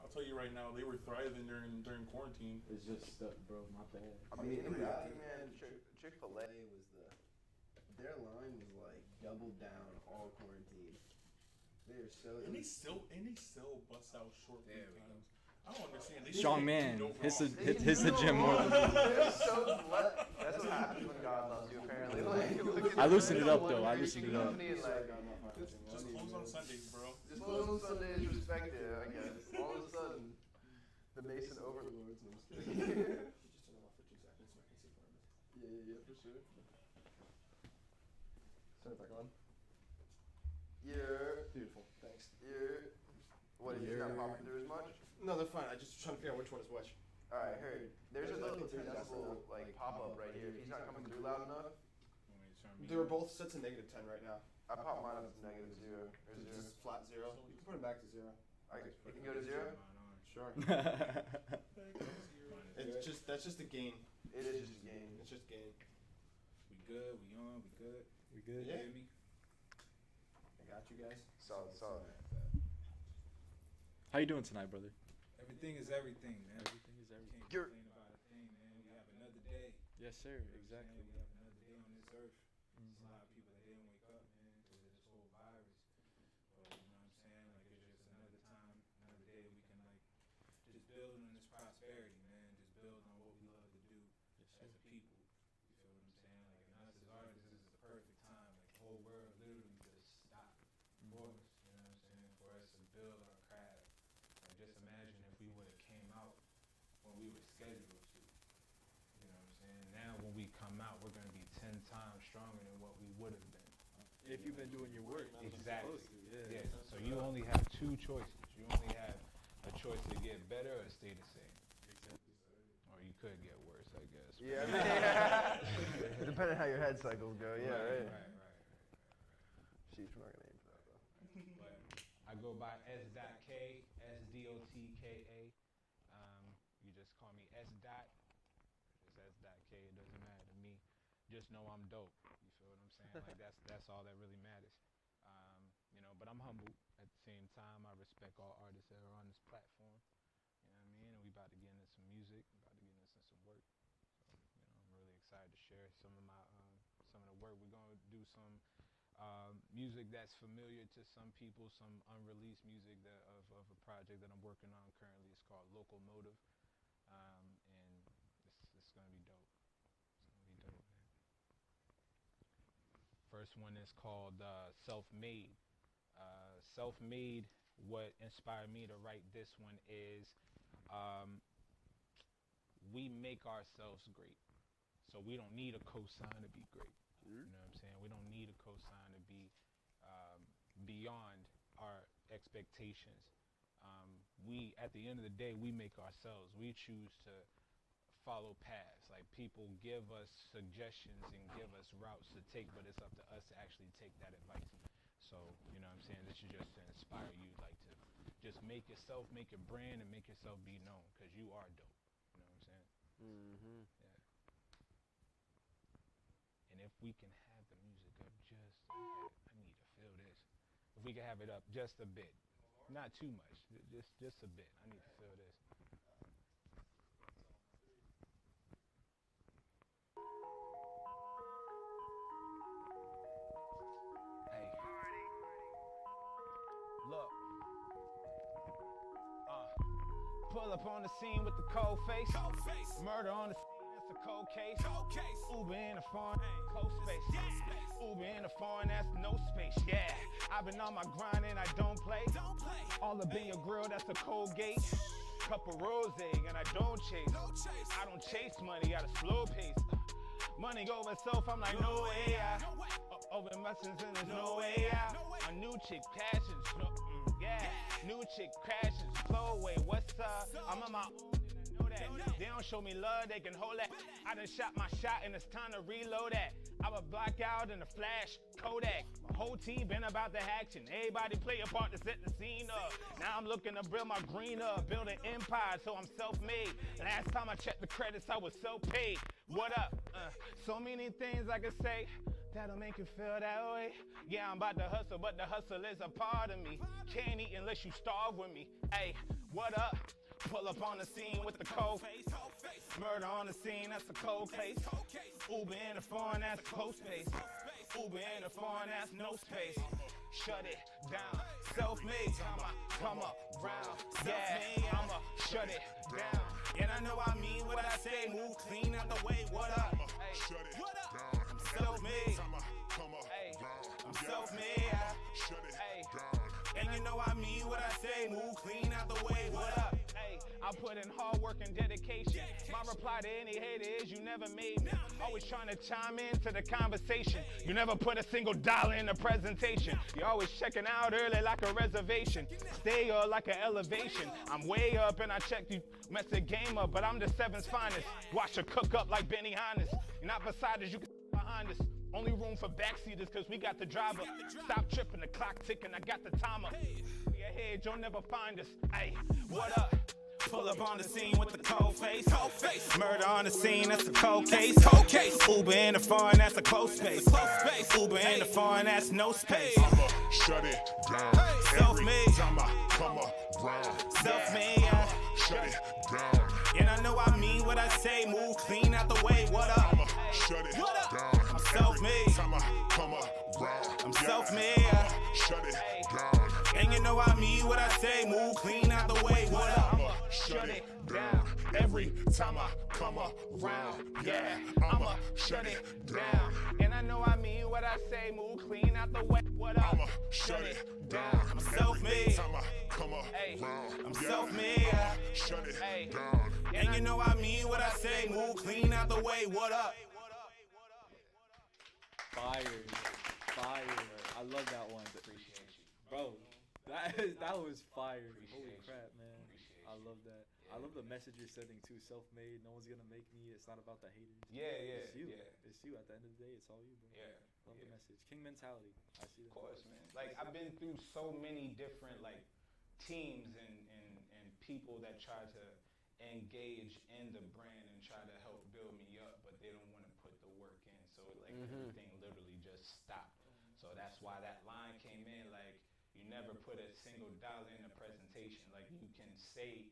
I'll tell you right now, they were thriving during quarantine. It's just stuff, bro. My bad. I mean, in reality, man, Chick-fil-A was their line was like doubled down all quarantine. They are so. And they still bust out short There we times. I don't understand. They Strong just man. do no Hits wrong. the gym more than me. That's what happens when God loves you, apparently. Like, look at I loosened it up, one though. I Christian loosened it up. company and, like, Just close on Sundays, bro. just close on Sundays, respect it, I guess. All of a sudden, the Mason overlords. I'm just kidding. Just turn them off for 2 seconds so I can see for a Yeah, for sure. Turn it back on. Yeah. Beautiful. Thanks. Yeah. What, is it not popping through as much? No, they're fine. I just trying to figure out which one is which. Alright, heard. There's a little 10 decibel, like, pop-up right here. If he's not coming through loud enough, They were both set to -10 right now. I pop mine up to -0 or 0. Just flat 0. You can put them back to 0. You can go to 0? Sure. It's just that's just a gain. It is just a game. It's just gain. We good? We on? We good? We good? Yeah. Hear me? I got you guys. Solid. How you doing tonight, brother? Everything is everything, man. Everything is everything. Can't complain about a thing, man. We have another day. Yes, sir. You know what I'm Exactly. saying? We have another day on this earth. There's a lot of people that didn't wake up, man, because of this whole virus. But you know what I'm saying? Like, it's just another time, another day we can, like, just build on this prosperity, man. Just build on what we love to do as a people. You feel what I'm saying? Like, and us as artists, this is the perfect time. Like, the whole world literally we were scheduled to. You know what I'm saying? Now when we come out, we're gonna be 10 times stronger than what we would have been. If you've been doing your work. Exactly. Yeah. Yeah. So you only have two choices. You only have a choice to get better or stay the same. Exactly. Or you could get worse, I guess. Yeah, I mean, depending on how your head cycles go. Yeah, right. Sheesh, we're not gonna aim for that though. But I go by S.K.A, S.Dot.K.A. You just call me S.Dot. It's S.K. It doesn't matter to me. Just know I'm dope. You feel what I'm saying? Like that's all that really matters. You know, but I'm humble at the same time. I respect all artists that are on this platform. You know what I mean? And we about to get into some music, about to get into some work. So, you know, I'm really excited to share some of my some of the work. We're gonna do some music that's familiar to some people, some unreleased music of a project that I'm working on currently. It's called Locomotive, and it's gonna be dope. It's gonna be dope, man. First one is called Self-Made. Self-Made, what inspired me to write this one is we make ourselves great. So we don't need a cosign to be great. You know what I'm saying? We don't need a cosign to be beyond our expectations. We, at the end of the day, we make ourselves. We choose to follow paths. Like, people give us suggestions and give us routes to take, but it's up to us to actually take that advice. So, you know what I'm saying? This is just to inspire you, like, to just make yourself, make your brand, and make yourself be known, because you are dope. You know what I'm saying? Mm-hmm. Yeah. And if we can have the music up just a bit, I need to feel this. If we can have it up just a bit, not too much, just a bit. I need to feel this. Hey, look. Pull up on the scene with the cold face. Murder on the scene, it's a cold case. Uber in the foreign, close space. Uber in the foreign, that's no space. Yeah, I've been on my grind and I don't play. All up in your grill, that's a cold gate. Cup of rose and I don't chase. I don't chase money at a slow pace. Money over self, I'm like, no way out. Over emotions and there's no way out. A new chick passions, yeah. New chick crashes, flow away, what's up? I'm on my own and I know that. They don't show me love, they can hold that. I done shot my shot and it's time to reload that. I would block out in the flash, Kodak. My whole team been about the action. Everybody play a part to set the scene up. Now I'm looking to build my green up, build an empire, so I'm self-made. Last time I checked the credits, I was self-paid. What up? So many things I could say that'll make you feel that way. Yeah, I'm about to hustle, but the hustle is a part of me. Can't eat unless you starve with me. Hey, what up? Pull up on the scene with the cold face. Murder on the scene, that's a cold case. Uber in the foreign, that's close space. Uber in the foreign, that's no space. Shut it down. Self-made, come up, round. Yeah, I'ma shut it down. And I know I mean what I say. Move clean out the way. What up? Hey, Shut it what up? down. I'm self-made. Come up, Hey, round. I'm Yeah. self-made. Shut it Hey. down. And you know I mean what I say. Move clean out the way. What up? Hey, I put in hard work and dedication. My reply to any hater is you never made me. Always trying to chime into the conversation. You never put a single dollar in the presentation. You're always checking out early like a reservation. Stay up like an elevation. I'm way up and I checked you. Mess the game up, but I'm the 7's finest. Watch her cook up like Benny Hannes. You're not beside us, you can behind us. Only room for backseaters cause we got the driver. Stop tripping, the clock ticking, I got the timer. Your head, you'll never find us. Hey, what up? Pull up on the scene with the cold face. Murder on the scene, that's a cold case. Uber in the foreign, that's a close space. Uber in the foreign, that's no space. I'ma shut it down. Self-made. Every time I come around. Self-made, I'ma shut it down. and I know I mean what I say. Move clean out the way. What up? I'ma shut it down. I'm self-made. Every time I come around. I'm Yeah. self-made. Shut it down. And you know I mean what I say. Move clean out the way. What up? I'ma shut it down. Every every time I come around. Yeah, I'ma shut it down. And I know I mean what I say, move clean out the way. What up? I'ma shut it down. I'm self-made. Time I come around. I'm Yeah, self-made. I'ma shut it down. And you know I mean what I say, move clean out the way. What up? Fire. I love that one. Appreciate you. Bro, that was fire. Holy crap, man. I love that. I love the message you're sending too. Self-made. No one's gonna make me. It's not about the haters. Yeah, It's you. yeah. It's you. At the end of the day, it's all you, bro. Yeah. Love the message. King mentality. I see that. Of course, man. Like I've been through so many different like teams and people that try to engage in the brand and try to help build me up, but they don't want to put the work in. So like everything literally just stopped. So that's why that line came in. Like you never put a single dollar in a presentation. Like you can say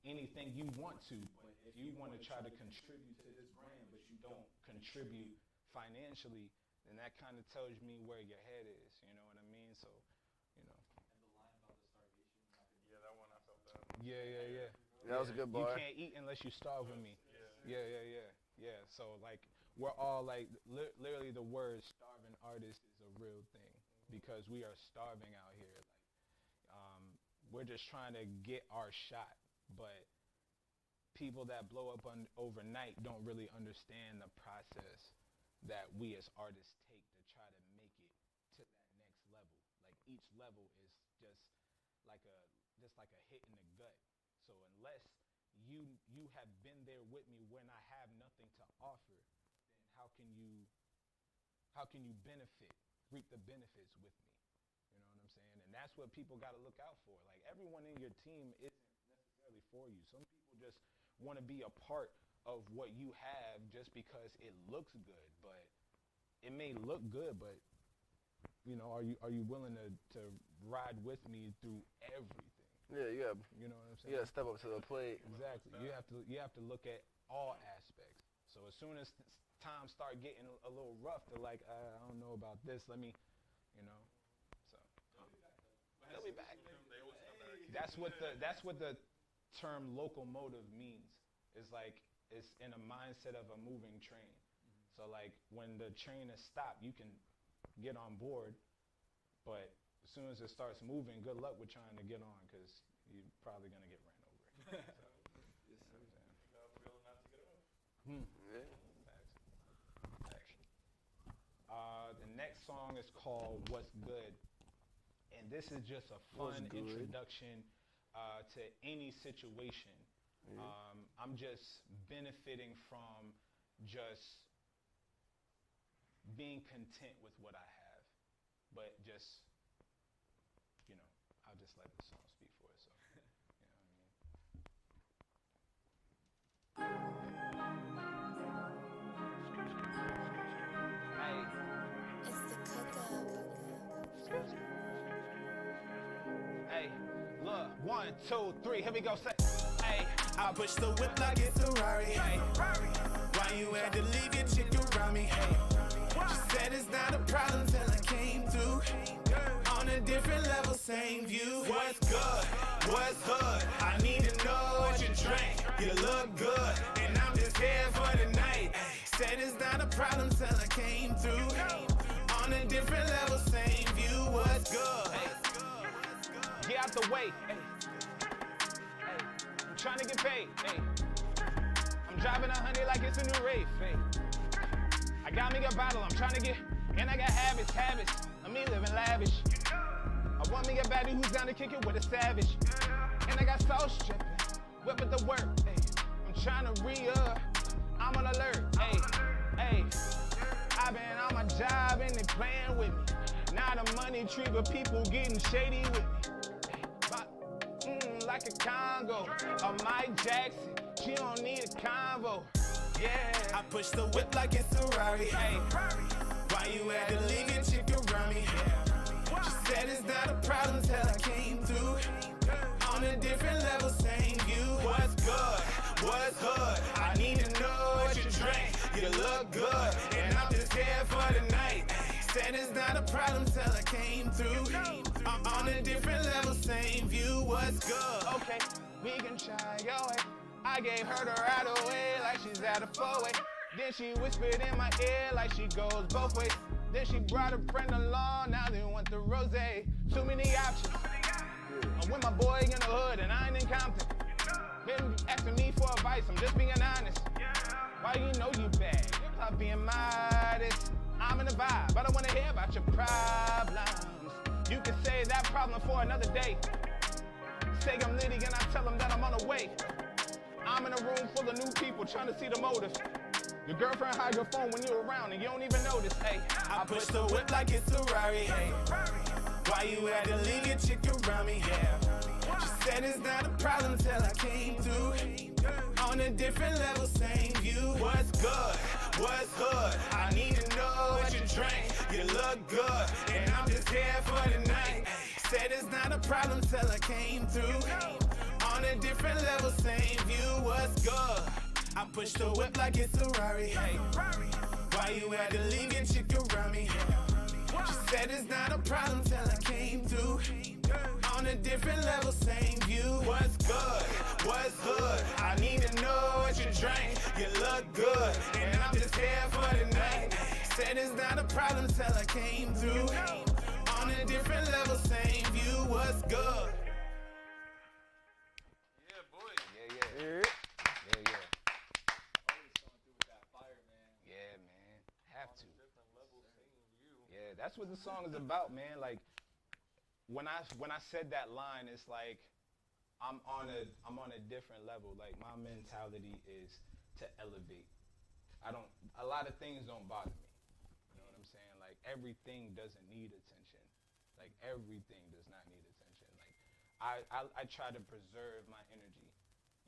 anything you want to, but if you want to try to contribute to this brand, but you don't contribute financially, then that kind of tells me where your head is. You know what I mean? So, you know. And the line about the starvation. Yeah, that one I felt that. Yeah. That was a good You bar. can't eat unless you starve with me. Yeah. So like we're all like literally the word starving artist is a real thing because we are starving out here. Like we're just trying to get our shot, but people that blow up overnight don't really understand the process that we as artists take to try to make it to that next level. Like each level is just like a hit in the gut. So unless you have been there with me when I have nothing to offer, then how can you reap the benefits with me? You know what I'm saying? And that's what people got to look out for. Like everyone in your team isn't necessarily for you. Some people just want to be a part of what you have just because it looks good, but it may look good, but you know, are you willing to ride with me through everything? Yeah, You know what I'm saying? you gotta step up to the plate. Exactly. You have to look at all aspects. So as soon as times start getting a little rough, they're like, I don't know about this. Let me, you know. So they'll be back. That's what the term locomotive means. It's like it's in a mindset of a moving train. So like when the train is stopped, you can get on board, but as soon as it starts moving, good luck with trying to get on because you're probably gonna get ran over. The next song is called "What's Good," and this is just a fun introduction to any situation. I'm just benefiting from just being content with what I have, but just, you know, I'll just let the song speak for itself. You know what I mean? Hey, look, 1, 2, 3, here we go. Say, hey, I push the whip like it's a Rari. hey, Why you had to leave your chick around me? She said it's not a problem till I came through. On a different level, same view. What's good? What's hood? I need to know what you drank. You look good, and I'm just here for the night. Said it's not a problem till I came through. On a different level, same view. What's good? get out the way. Hey, I'm trying to get paid. Hey, I'm driving 100 like it's a new rave. Hey, I got me a bottle. I'm trying to get, and I got habits of me living lavish. I want me a baddie who's down to kick it with a savage. And I got sauce dripping, whip with the work. Hey, I'm trying to re-up, I'm on alert. Hey, I've been on my job and they playing with me. Not a money tree, but people getting shady with me. Like a Congo, a Mike Jackson, she don't need a convo. Yeah, I push the whip like it's a Rari. hey, Why you had to leave your chick around me? She said it's not a problem till I came through. On a different level, same view. What's good? What's hood? I need to know what you drank. You look good, and I'm just here for the night. Said it's not a problem till I came through. On a different level, same view. What's good? okay, we can try your way. I gave her the right away like she's at a four-way. Then she whispered in my ear like she goes both ways. Then she brought a friend along, now they want the rosé. Too many options. I'm with my boy in the hood and I ain't in Compton. Been asking me for advice, I'm just being honest. Why you know you bad? Stop being modest. I'm in the vibe, I don't wanna hear about your problems. You can save that problem for another day. Say I'm litty and I tell them that I'm on the way. I'm in a room full of new people trying to see the motive. Your girlfriend hide your phone when you're around and you don't even notice, hey. I push the whip like it's a Rari, hey. Why you had to leave your chick around me, yeah. She said it's not a problem till I came through. On a different level, same view. What's good? What's hood? I need to know what you drink. You look good, and I'm just here for the night. Said it's not a problem till I came through. On a different level, same view. What's good? I push the whip like it's a Rari, hey. Why you had to leave your chick around me? She said it's not a problem till I came through. On a different level, same view. What's good? What's hood? I need to know what you drink. You look good, and I'm just here for the night. Said it's not a problem till I came through. On a different level, same view. What's good? Yeah, boy. Yeah. Yeah, man. Have to. Yeah, that's what the song is about, man. Like, when I said that line, it's like I'm on a different level. Like, my mentality is to elevate. A lot of things don't bother me. You know what I'm saying? Like, everything doesn't need attention. Like, everything does not need attention. Like, I try to preserve my energy.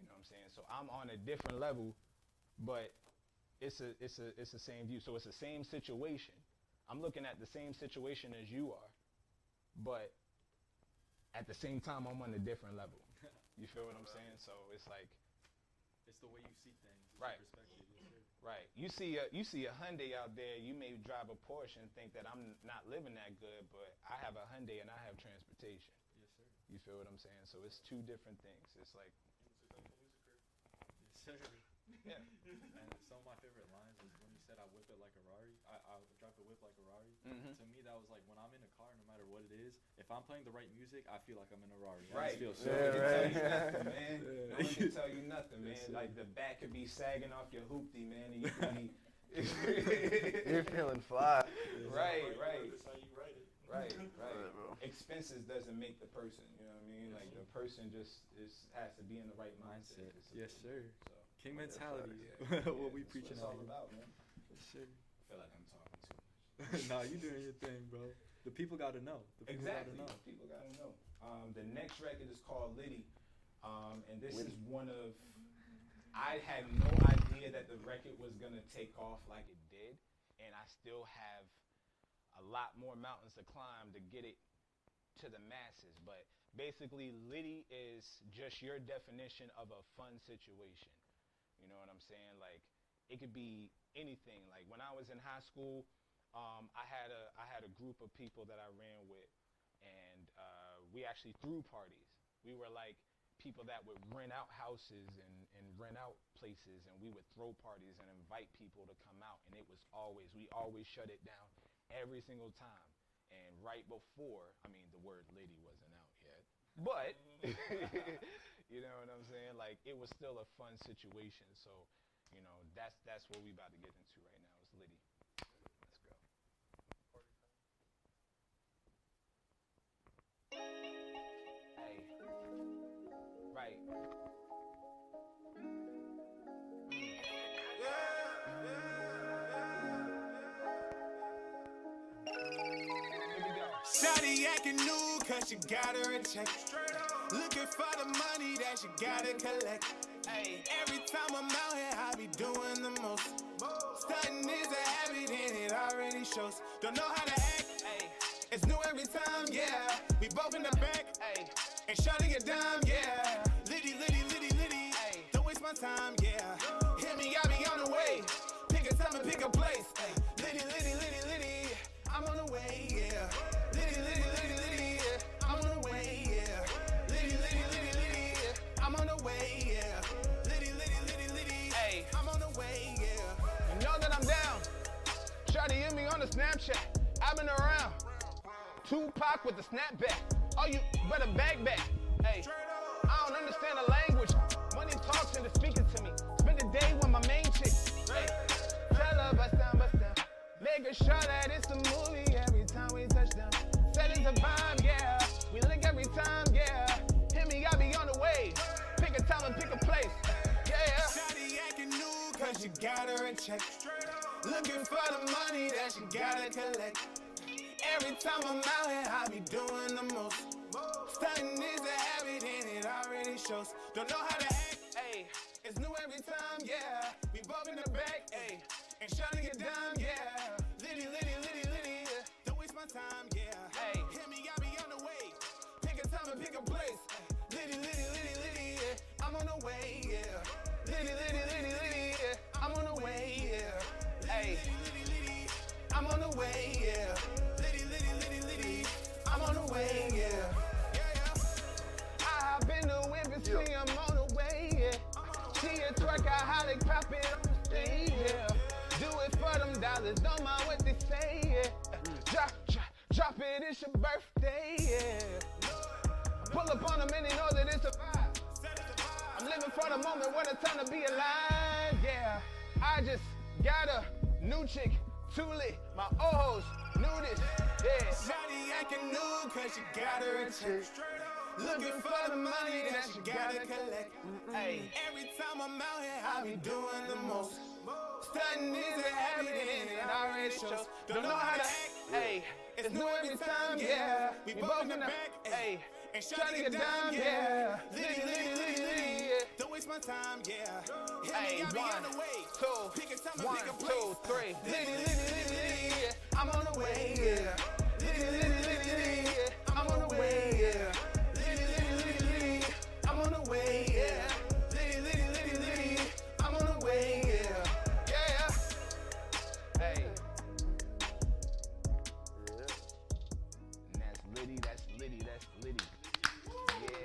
You know what I'm saying? So I'm on a different level, but it's the same view. So it's the same situation. I'm looking at the same situation as you are, but at the same time, I'm on a different level. You feel what I'm saying? So it's like, It's the way you see things. It's Right. your perspective. Yes, sir. right. You see a Hyundai out there. You may drive a Porsche and think that I'm not living that good, but I have a Hyundai and I have transportation. Yes, sir. You feel what I'm saying? So it's two different things. It's like, Yes, sir. yeah. And some of my favorite lines is when you said I whip it like a Rari. I drive the whip like a Rari. Mhm. To me, that was like when I'm in a car, no matter what it is, if I'm playing the right music, I feel like I'm in a Rari. I Right. just feel so No one good. can tell you nothing, man. Yeah. No one can tell you nothing, man. Yes, sir. Like, the back could be sagging off your hoopty, man, and you could be... You're feeling fly. Right. That's how you write it. Right. Right, bro. Expenses doesn't make the person, you know what I mean? Like, the person just has to be in the right mindset. Mindset. Yes, sir. So, King mentality. yeah. What we that's preaching what out it's here. all about, man. Yes, sir. I feel like I'm talking too much. Nah, you doing your thing, bro. The people gotta know. The people Exactly. gotta know. People gotta know. The next record is called Liddy, and this is one of. I had no idea that the record was gonna take off like it did, and I still have a lot more mountains to climb to get it to the masses. But basically, Liddy is just your definition of a fun situation. You know what I'm saying? Like, it could be anything. Like, when I was in high school, I had a group of people that I ran with, and we actually threw parties. We were like people that would rent out houses and rent out places, and we would throw parties and invite people to come out, and we always shut it down every single time. And right before, the word Liddy wasn't out yet, but you know what I'm saying? Like, it was still a fun situation. So, you know, that's what we about to get into right now. It's Liddy. Let's go. Hey. Right. Shawty acting new cause she got her a check. Looking for the money that she gotta collect. Ay, every time I'm out here, I be doing the most. Stunting is a habit and it already shows. Don't know how to act, ay. It's new every time, yeah. We both in the back, ay. And shawty a dime, yeah. Liddy, Liddy, Liddy, Liddy, ay. Don't waste my time, yeah. Hit me, I be on the way. Pick a time and pick a place, ay. Liddy, Liddy, Liddy, Liddy. I'm on the way, yeah. Liddy, Liddy, Liddy, Liddy, yeah. I'm on the way, yeah. Liddy, Liddy, Liddy, Liddy, yeah. I'm on the way, yeah. Liddy, Snapchat. I've been around. Tupac with the snapback. Oh, you better back. Hey, I don't understand the language. Money talks and it's speaking to me. Spend the day with my main chick. Hey, tell her bust down. Making sure that it's a movie every time we touch down. Said it's a vibe, yeah. We link every time, yeah. Hit me, I'll be on the way. Pick a time and pick a place. Yeah. Shawty acting new cause you got her in check. Looking for the money that she gotta collect. Every time I'm out here, I be doing the most. Stunting is a habit and it already shows. Don't know how to act, ayy. It's new every time, yeah. We both in the back, ayy. And shawty get down, yeah. Litty, yeah. Don't waste my time, yeah. Hey. Hit me, I be on the way. Pick a time and pick a place. Litty, yeah. I'm on the way, yeah. Litty, yeah. I'm on the way, yeah. Hey, I'm on the way, yeah. Litty, I'm on the way, yeah. I've been the whip and see I'm on the way, yeah. She a twerkaholic, pop it on stage, yeah. Do it for them dollars, don't mind what they say, yeah. Drop it, it's your birthday, yeah. Pull up on them and they know that it's a vibe. I'm living for the moment, what a time to be alive, yeah. I just got a new chick, too lit, my old hoes knew this, yeah. Shawty acting new cause she got her in check. Looking for the money that she gotta collect. Hey, every time I'm out here, I be doing the most. Stunting is a habit and it already shows. Don't know how to act, hey, it's new every time, yeah. We both in the back, hey, and shawty get down, yeah. Litty, don't waste my time, yeah. Hey, I be on the way. 2, Pick a time and 1, pick a 2, place. 3. Litty, I'm on the way, yeah. Litty, I'm on the way, yeah. Litty, I'm on the way, yeah. Litty, I'm on the way, yeah. Yeah. Hey. And that's Liddy. Yeah.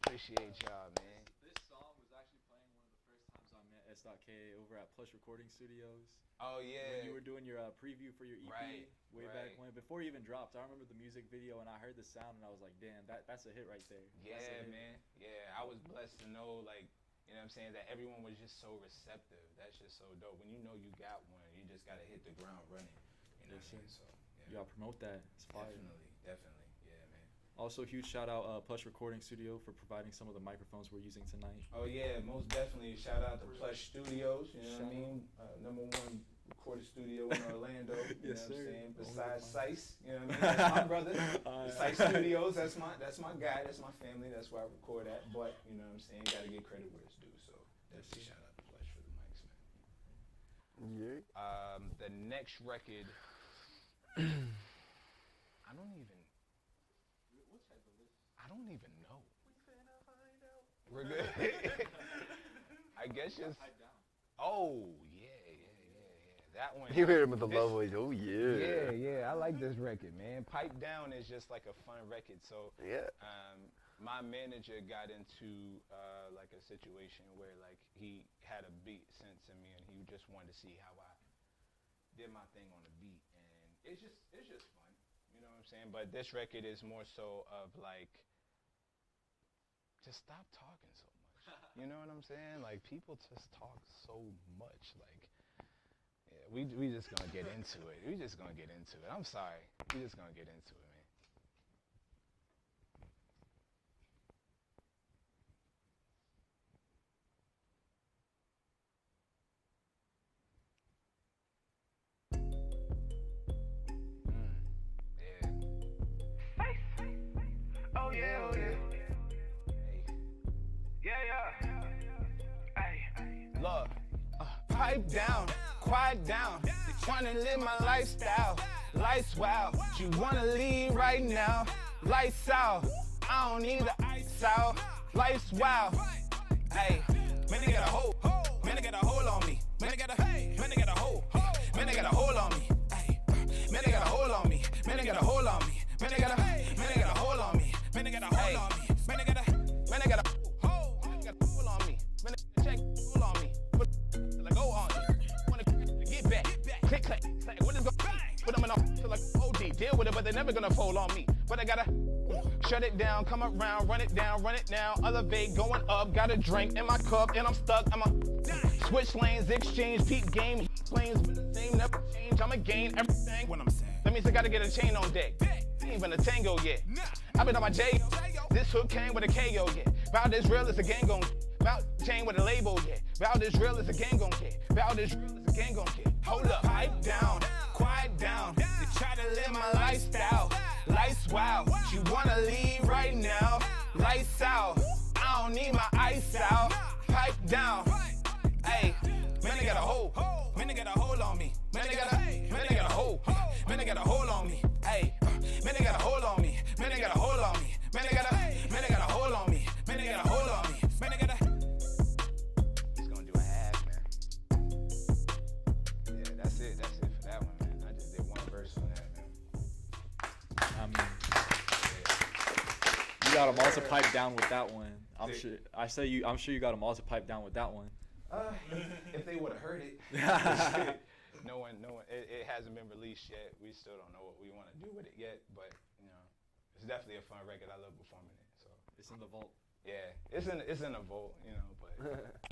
Appreciate y'all, man. This song was actually playing one of the first times I met S.dotKA over at Plush Recording Studios. Oh yeah. When you were doing your preview for your EP way back when, before you even dropped. I remember the music video and I heard the sound and I was like, damn, that's a hit right there. Yeah, man. Yeah, I was blessed to know, like, you know what I'm saying, that everyone was just so receptive. That's just so dope. When you know you got one, you just gotta hit the ground running. You know what I mean? So you gotta promote that. It's fire. Definitely. Yeah, man. Also, huge shout out Plush Recording Studio for providing some of the microphones we're using tonight. Oh yeah, most definitely. Shout out to Plush Studios. You know what I mean? #1 recording studio in Orlando. You know what I'm saying? Besides Slyy, you know what I mean? That's my brother. Slyy Studios. That's my guy. That's my family. That's where I record at. But you know what I'm saying? Gotta get credit where it's due. So definitely shout out to Plush for the mics, man. Yeah. The next record. I don't even know. We're good. I guess just. Oh yeah. That one. You hear him with the low voice. Oh yeah. Yeah. I like this record, man. Pipe Down is just like a fun record. So yeah. My manager got into like a situation where like he had a beat sent to me and he just wanted to see how I did my thing on the beat, and it's just fun. You know what I'm saying? But this record is more so of like, just stop talking so much. You know what I'm saying? Like people just talk so much. Like, yeah, we just gonna get into it. I'm sorry. We just gonna get into it, man. Oh yeah. Hey. Look, pipe down, quiet down. Tryna live my lifestyle. Lights wow, you wanna leave right now. Lights out, I don't need the ice out. Lights wow. Hey, man, they got a hold. Man, they got a hold on me. Man, they got a hold. Man, they got a hold on me. Hey, man, they got a hold on me. Man, they got a hold on me. Man, they got a hold on me. Man, they got a hold on me. Man, they got a hold on me. Man, they check hold on me. Like go on you. Wanna get back. Put them in a feel like OD. Deal with it, but they're never gonna fold on me. But I gotta shut it down, come around, run it down, elevate, going up. Got a drink in my cup and I'm stuck. I'ma switch lanes, exchange, peep game, lanes, same, never change. I'ma gain everything. What I'm saying. That means I gotta get a chain on deck. Ain't even a tango yet. I've been on my J. This hook came with a KO, yeah. About as real as a gang gon' get. About chain with a label, yeah. About as real as a gang gon' get. About as real as a gang gon' get. Hold up, pipe down, quiet down. They try to live my lifestyle. Lights wow, she wanna leave right now. Lights out, I don't need my ice out. Pipe down, hey, man, they got a hold. Man, they got a hold on me. Man, they got a hold. Man, they got a hold on me. Hey, man, they got a hold on me. Man, they got a hold on me. Man, they got a hold on me. Man, they got a hold on me. Man, they got a. Just gonna do a half, man. Yeah, that's it. That's it for that one, man. I just did one verse on that, man. I mean, you got them all to pipe down with that one. I'm sure you got them all to pipe down with that one. If they would have heard it. No one. It hasn't been released yet. We still don't know what we want to do with it yet, but you know, it's definitely a fun record. I love performing it. So it's in the vault. Yeah, it's in a vault, you know, but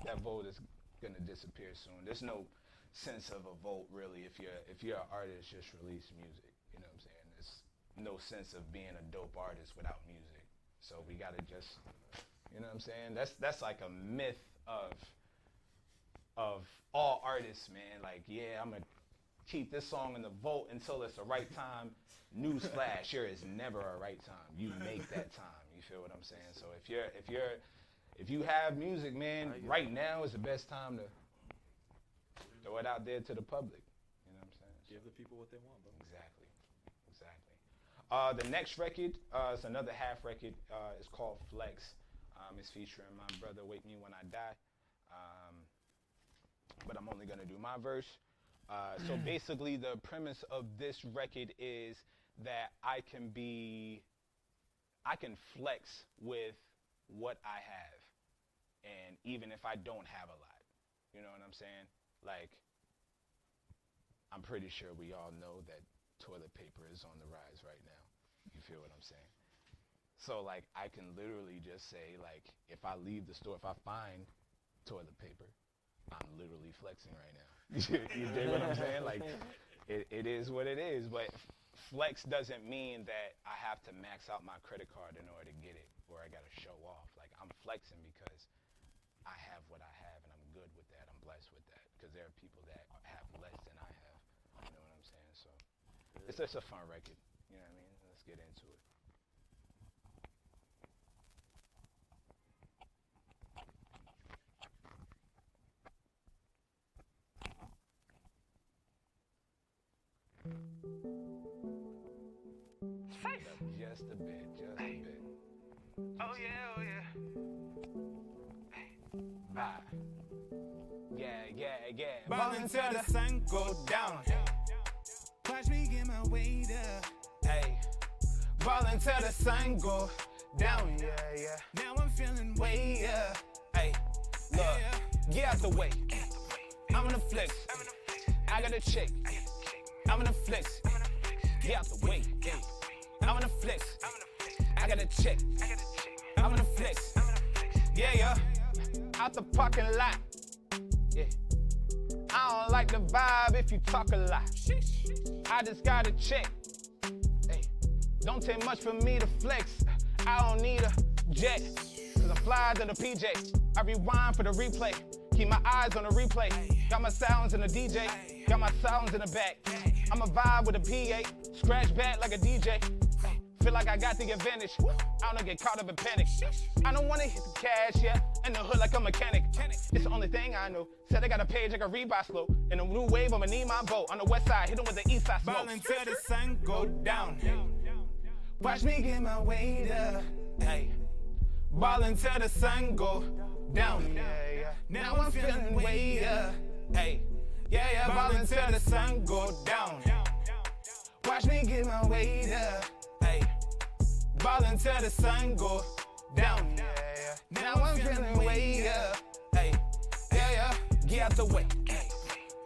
that vault is gonna disappear soon. There's no sense of a vault really if you're an artist just release music. You know what I'm saying? There's no sense of being a dope artist without music. So we gotta just, you know what I'm saying? That's like a myth of all artists, man. Like, yeah, I'm gonna keep this song in the vault until it's the right time. Newsflash, there is never a right time. You make that time. You feel what I'm saying? So if you have music, man, right now is the best time to throw it out there to the public. You know what I'm saying? Give the people what they want, bro. Exactly. The next record is another half record. It's called Flex. It's featuring my brother Wake Me When I Die. But I'm only gonna do my verse. So basically the premise of this record is that I can flex with what I have, and even if I don't have a lot, you know what I'm saying? Like, I'm pretty sure we all know that toilet paper is on the rise right now. You feel what I'm saying? So like, I can literally just say, like, if I leave the store, if I find toilet paper, I'm literally flexing right now. You dig what I'm saying? Like, it is what it is, but flex doesn't mean that I have to max out my credit card in order to get it, or I gotta show off. Like, I'm flexing because I have what I have, and I'm good with that. I'm blessed with that, because there are people that have less than I have. You know what I'm saying? So, it's just a fun record. You know what I mean? Let's get into it. Just a bit. Oh yeah. Bye. Yeah. Ballin' till the sun go down. Watch me get my weight up. Hey, ballin' till the sun go down. Yeah. Now I'm feeling Way up. Hey, look, get out the way. I'm gonna flex. I got a check. I'm gonna flex. Get out the way. I'm gonna flex. I got a check. I'm gonna flex. Yeah. Out the parking lot. Yeah. I don't like the vibe if you talk a lot. I just got a check. Hey, don't take much for me to flex. I don't need a jet, cause I'm fly to the PJ. I rewind for the replay. Keep my eyes on the replay. Got my sounds in the DJ. Got my sounds in the back. I'm a vibe with a PA. Scratch back like a DJ. Feel like I got the advantage. I don't get caught up in panic. I don't wanna hit the cash, yeah. In the hood like a mechanic. It's the only thing I know. Said I got a page like a rebuy slow. In a new wave, I'ma need my boat. On the west side, hit 'em with the east side smoke. Ballin' till the sun go down. Watch me get my weight up. Hey, ballin' till the sun go down. Yeah. Now I'm feeling way up. Hey, yeah. Ballin' till the sun go down. Watch me get my weight up. Hey, ballin' till the sun go down. Yeah. Now I'm feeling way up. Hey, yeah. Get out the way.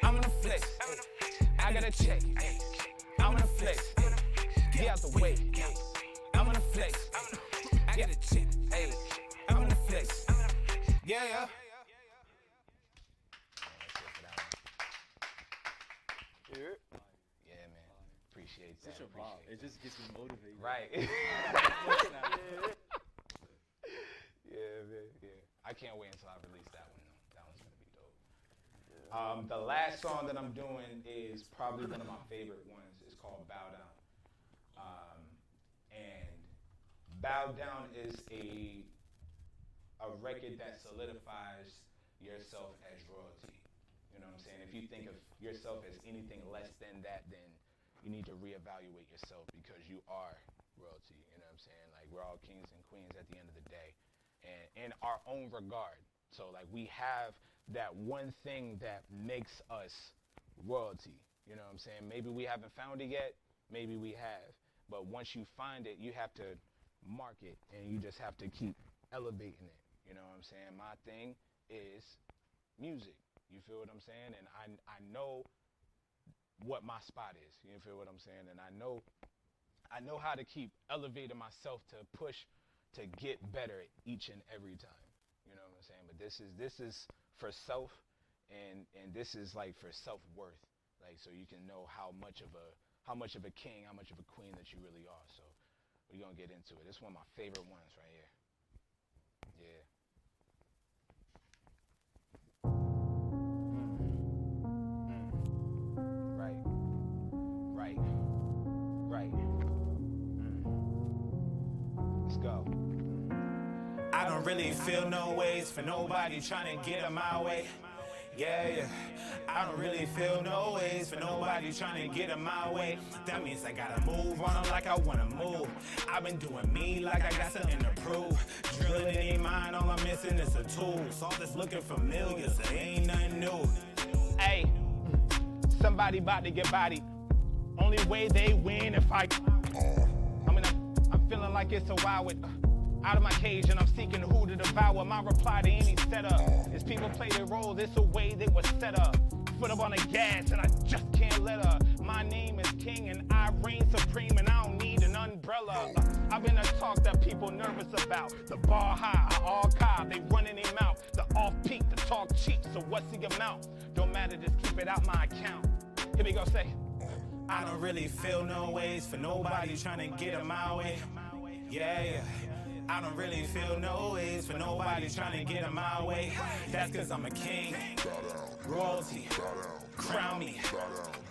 I'm gonna flex. I got a check. I'm flex. Get out the way. I'm gonna flex. I got a chick. Hey, I'm gonna flex. Yeah. Yeah, man. Appreciate that. Such a bop. It just gets me motivated. Right. Yeah, man. Yeah. I can't wait until I release that one, though. That one's gonna be dope. The last song that I'm doing is probably one of my favorite ones. It's called Bow Down. And Bow Down is a record that solidifies yourself as royalty. You know what I'm saying? If you think of yourself as anything less than that, then you need to reevaluate yourself because you are royalty. You know what I'm saying? Like, we're all kings and queens at the end of the day, and in our own regard. So, like, we have that one thing that makes us royalty. You know what I'm saying? Maybe we haven't found it yet. Maybe we have. But once you find it, you have to mark it, and you just have to keep elevating it. You know what I'm saying? My thing is music. You feel what I'm saying? And I know what my spot is. You feel what I'm saying? And I know how to keep elevating myself to push to get better each and every time. You know what I'm saying? But this is for self, and this is like for self-worth. Like, so you can know how much of a king, how much of a queen that you really are. So we're gonna get into it. It's one of my favorite ones right here. Yeah. Right. Let's go. I don't really feel no ways for nobody trying to get in my way. Yeah. I don't really feel no ways for nobody trying to get in my way. That means I gotta move on them like I wanna move. I've been doing me like I got something to prove. Drilling it ain't mine, all I'm missing is a tool. All this looking familiar, so ain't nothing new. Hey, somebody about to get bodied. Only way they win if I'm feeling like it's a wild out of my cage and I'm seeking who to devour. My reply to any setup is people play their role, this a way they were set up. Foot up on the gas and I just can't let her. My name is King and I reign supreme and I don't need an umbrella. I've been a talk that people nervous about. The bar high, I all cop, they running their mouth. The off peak, the talk cheap, so what's the amount? Don't matter, just keep it out my account. Here we go, say. I don't really feel no ways for nobody trying to get in my way. Yeah. I don't really feel no ways for nobody trying to get in my way. That's cause I'm a king. Royalty. Crown me.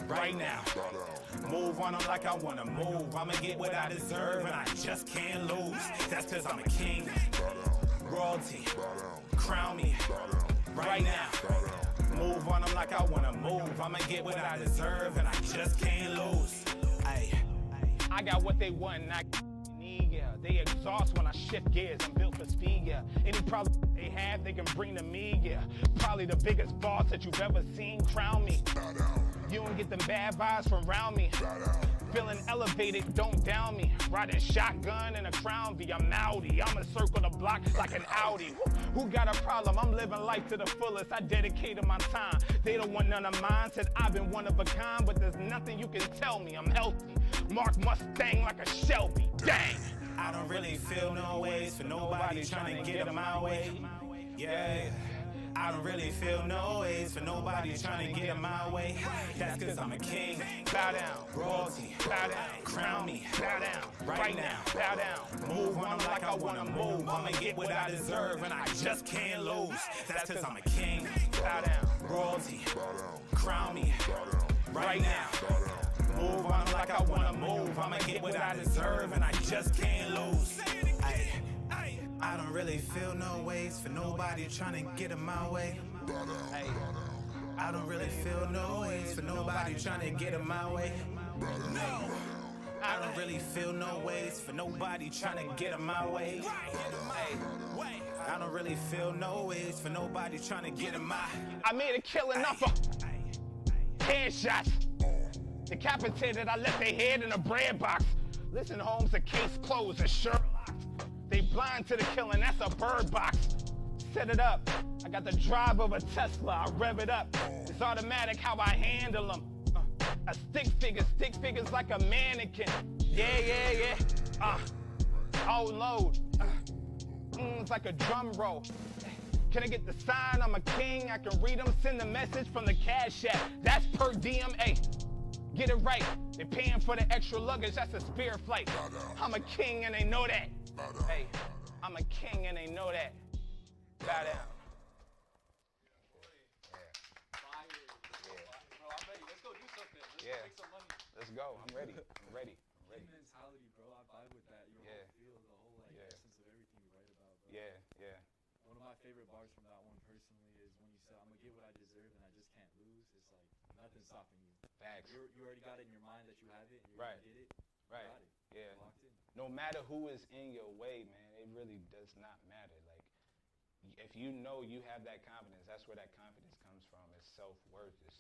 Right now. Move on them like I wanna move. I'ma get what I deserve and I just can't lose. That's cause I'm a king. Royalty. Crown me. Right now. Move on them like I wanna move. I'ma get what I deserve and I just can't lose. I got what they want and I need, yeah. They exhaust when I shift gears. I'm built for speed, yeah. Any problem they have, they can bring to me, yeah. Probably the biggest boss that you've ever seen. Crown me. You don't get them bad vibes from around me. Feeling elevated, don't down me. Riding shotgun in a Crown V, I'm Audi. I'ma circle the block like an Audi. Who got a problem? I'm living life to the fullest. I dedicated my time. They don't want none of mine. Said I've been one of a kind, but there's nothing you can tell me. I'm healthy. Mark Mustang like a Shelby. Dang. I don't really feel no ways for nobody trying to get in my way. Yeah. I don't really feel no ways for nobody trying to get in my way. That's cause I'm a king. Bow down. Royalty. Bow down. Crown me. Bow down. Right now. Bow down. Move on them like I wanna move. I'ma get what I deserve and I just can't lose. That's cause I'm a king. Bow down. Royalty. Crown me. Right now. Move on them like I wanna move. I'ma get what I deserve and I just can't lose. I don't really feel no ways for nobody trying to get in my way. I don't really feel no ways for nobody trying to get in my way. No. I don't really feel no ways for nobody trying to get in my way. I don't really feel no ways for nobody trying to get in my. I made a killing off of headshots. Decapitated, I left their head in a bread box. Listen, Holmes, the case closed, the shirt locked. They blind to the killing, that's a bird box. Set it up, I got the drive of a Tesla, I rev it up. It's automatic how I handle them. A stick figures like a mannequin. Yeah. Oh, load. It's like a drum roll. Can I get the sign? I'm a king. I can read them. Send the message from the cash app. That's per diem. Ay, get it right. They paying for the extra luggage. That's a Spirit flight. I'm a king and they know that. Hey, I'm a king and they know that. Bow down. Let's go. I'm ready. Mentality, bro. I vibe with that. Your whole feel, the whole essence of everything you write about, bro. Yeah. One of my favorite bars from that one personally is when you say, "I'm gonna get what I deserve and I just can't lose." It's like nothing's stopping you. Facts. You already got it in your mind that you have it, and you're Right. gonna get it. Right. You got it. Yeah. You're locked in. No matter who is in your way, man, it really does not matter. Like, if you know you have that confidence, that's where that confidence comes from. It's self-worth. It's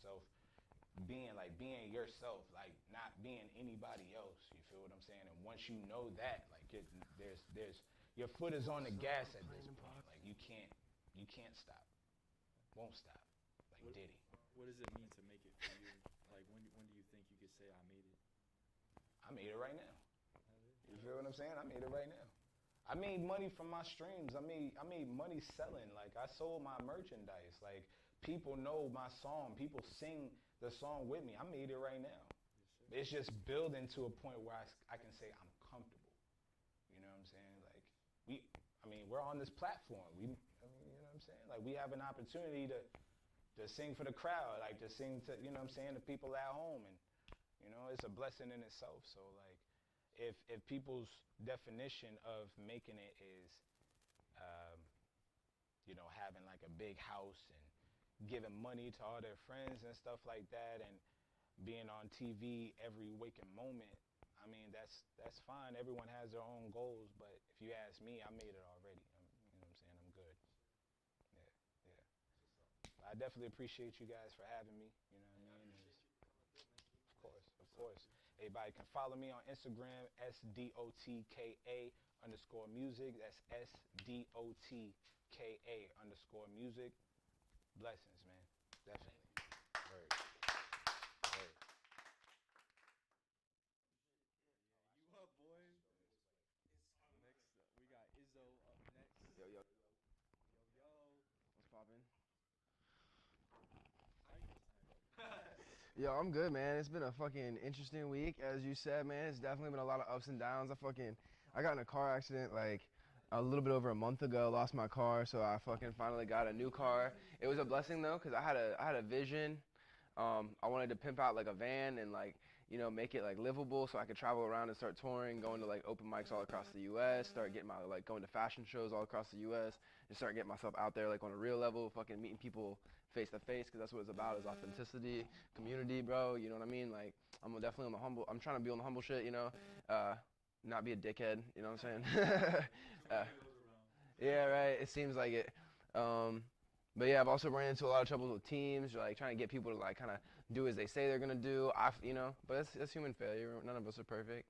being yourself, like not being anybody else. You feel what I'm saying? And once you know that, like there's your foot is on the gas at this point. Like you can't stop, won't stop. Like Diddy. What does it mean to make it for you? Like when do you think you could say I made it? I made it right now. You feel what I'm saying? I made it right now. I made money from my streams. I made money selling. Like I sold my merchandise. Like people know my song. People sing the song with me. I made it right now. It's just building to a point where I can say I'm comfortable. You know what I'm saying? Like we're on this platform. You know what I'm saying? Like we have an opportunity to sing for the crowd, like to sing to, you know what I'm saying, the people at home, and you know, it's a blessing in itself. So like if people's definition of making it is having like a big house and giving money to all their friends and stuff like that and being on TV every waking moment, I mean, that's fine. Everyone has their own goals, but if you ask me, I made it already. You know what I'm saying? I'm good. Yeah. I definitely appreciate you guys for having me. You know what I mean? Of course. Everybody can follow me on Instagram, SdotKA _music. That's SdotKA _music. Blessings, man. Definitely. Word. You up, boys? Next, we got Izo up next. Yo. What's poppin'? Yo, I'm good, man. It's been a fucking interesting week, as you said, man. It's definitely been a lot of ups and downs. I got in a car accident like a little bit over a month ago. Lost my car, so I fucking finally got a new car. It was a blessing though, cause I had a vision. I wanted to pimp out like a van and like, you know, make it like livable so I could travel around and start touring, going to like open mics all across the U.S., start getting going to fashion shows all across the U.S., and start getting myself out there like on a real level, fucking meeting people face to face, because that's what it's about, is authenticity, community, bro. You know what I mean? Like, I'm definitely on the humble. I'm trying to be on the humble shit, you know, not be a dickhead. You know what I'm saying? Yeah, right. It seems like it. But yeah, I've also ran into a lot of troubles with teams, like trying to get people to like kind of do as they say they're gonna do. But that's human failure. None of us are perfect.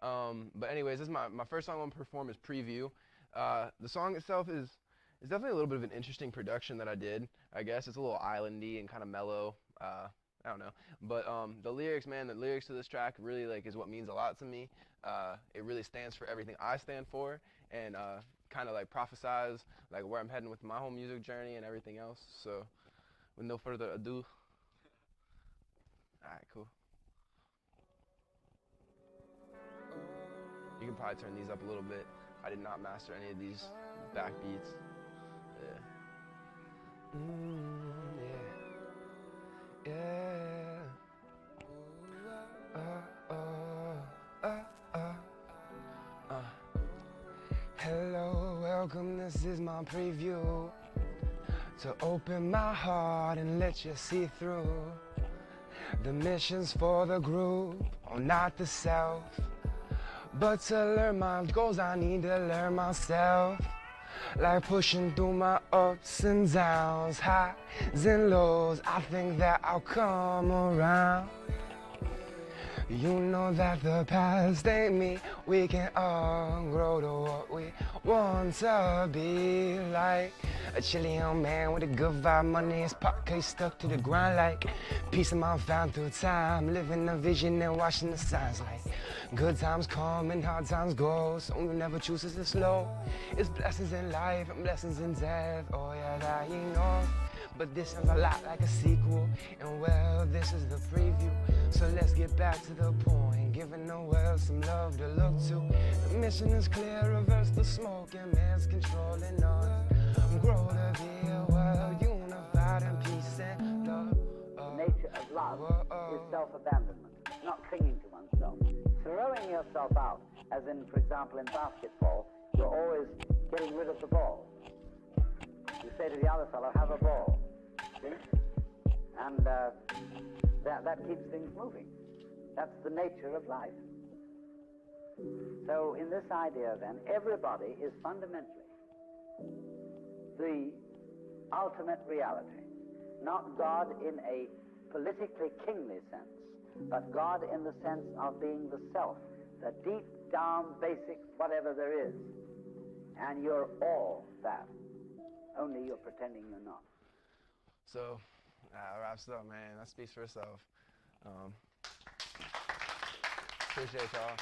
But anyways, this is my first song I'm gonna perform is Preview. The song itself is definitely a little bit of an interesting production that I did. I guess it's a little islandy and kind of mellow. I don't know, but the lyrics to this track really like is what means a lot to me. It really stands for everything I stand for, and kind of like prophesize like where I'm heading with my whole music journey and everything else. So with no further ado, all right, cool. You can probably turn these up a little bit. I did not master any of these back beats. Hello, welcome, this is my preview. To open my heart and let you see through. The mission's for the group, or not the self. But to learn my goals, I need to learn myself. Like pushing through my ups and downs, highs and lows, I think that I'll come around. You know that the past ain't me. We can all grow to what we want to be like. A Chilean man with a good vibe, money in his pocket, stuck to the grind like peace of mind found through time. Living a vision and watching the signs like good times come and hard times go. So you never chooses to slow. It's blessings in life and blessings in death. Oh yeah, that you know. But this sounds a lot like a sequel, and well, this is the preview. So let's get back to the point, giving the world some love to look to. The mission is clear, reverse the smoke, and man's controlling us. Grow to be a world unified in peace and love. The nature of love is self-abandonment, not clinging to oneself. Throwing yourself out, as in, for example, in basketball, you're always getting rid of the ball. You say to the other fellow, have a ball. See? And that keeps things moving. That's the nature of life. So in this idea, then, everybody is fundamentally the ultimate reality. Not God in a politically kingly sense, but God in the sense of being the self, the deep down basic whatever there is. And you're all that. Only you're pretending you're not. So, that wraps it up, man. That speaks for itself. Appreciate y'all.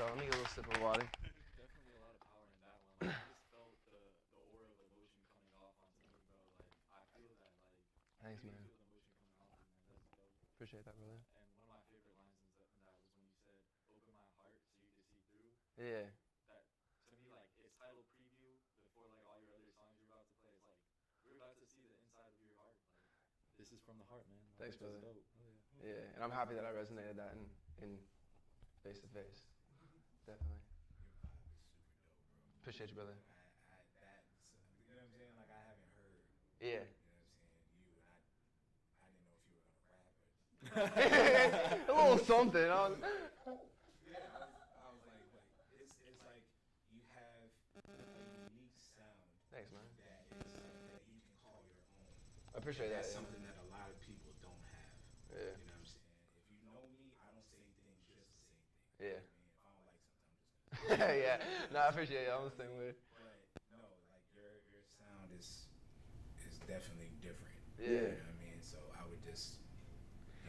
Let me get a little sip of water. Definitely a lot of power in that one. Like, I just felt the aura of emotion coming off onto me, bro. Like, I feel that, like, Thanks, I man. feel the emotion coming off you, man. That's dope. Appreciate that, brother. And one of my favorite lines in that was when you said, open my heart so you can see through. Yeah. That, to me, like, it's title preview before, like, all your other songs you're about to play. It's like, we're about to see the inside of your heart. Like, this is from the heart, man. Like, Thanks, brother. Dope. Oh, yeah. Yeah, and I'm happy that I resonated that in face to face. Definitely. Appreciate you, brother. You know what I'm saying? Like, I haven't heard. Yeah. You know what I'm saying? You, and I didn't know if you were gonna rap or. A little something. Yeah, I was like, it's like you have a unique sound. Thanks, man. That you can call your own. I appreciate that. That's Yeah. something that a lot of people don't have. Yeah. You know what I'm saying? If you know me, I don't say things just to say things. Yeah. I mean, if I don't like something, I'm just gonna. Yeah. No, I appreciate it. I'm the same way. But no, like your sound is definitely different. Yeah. You know what I mean? So I would just.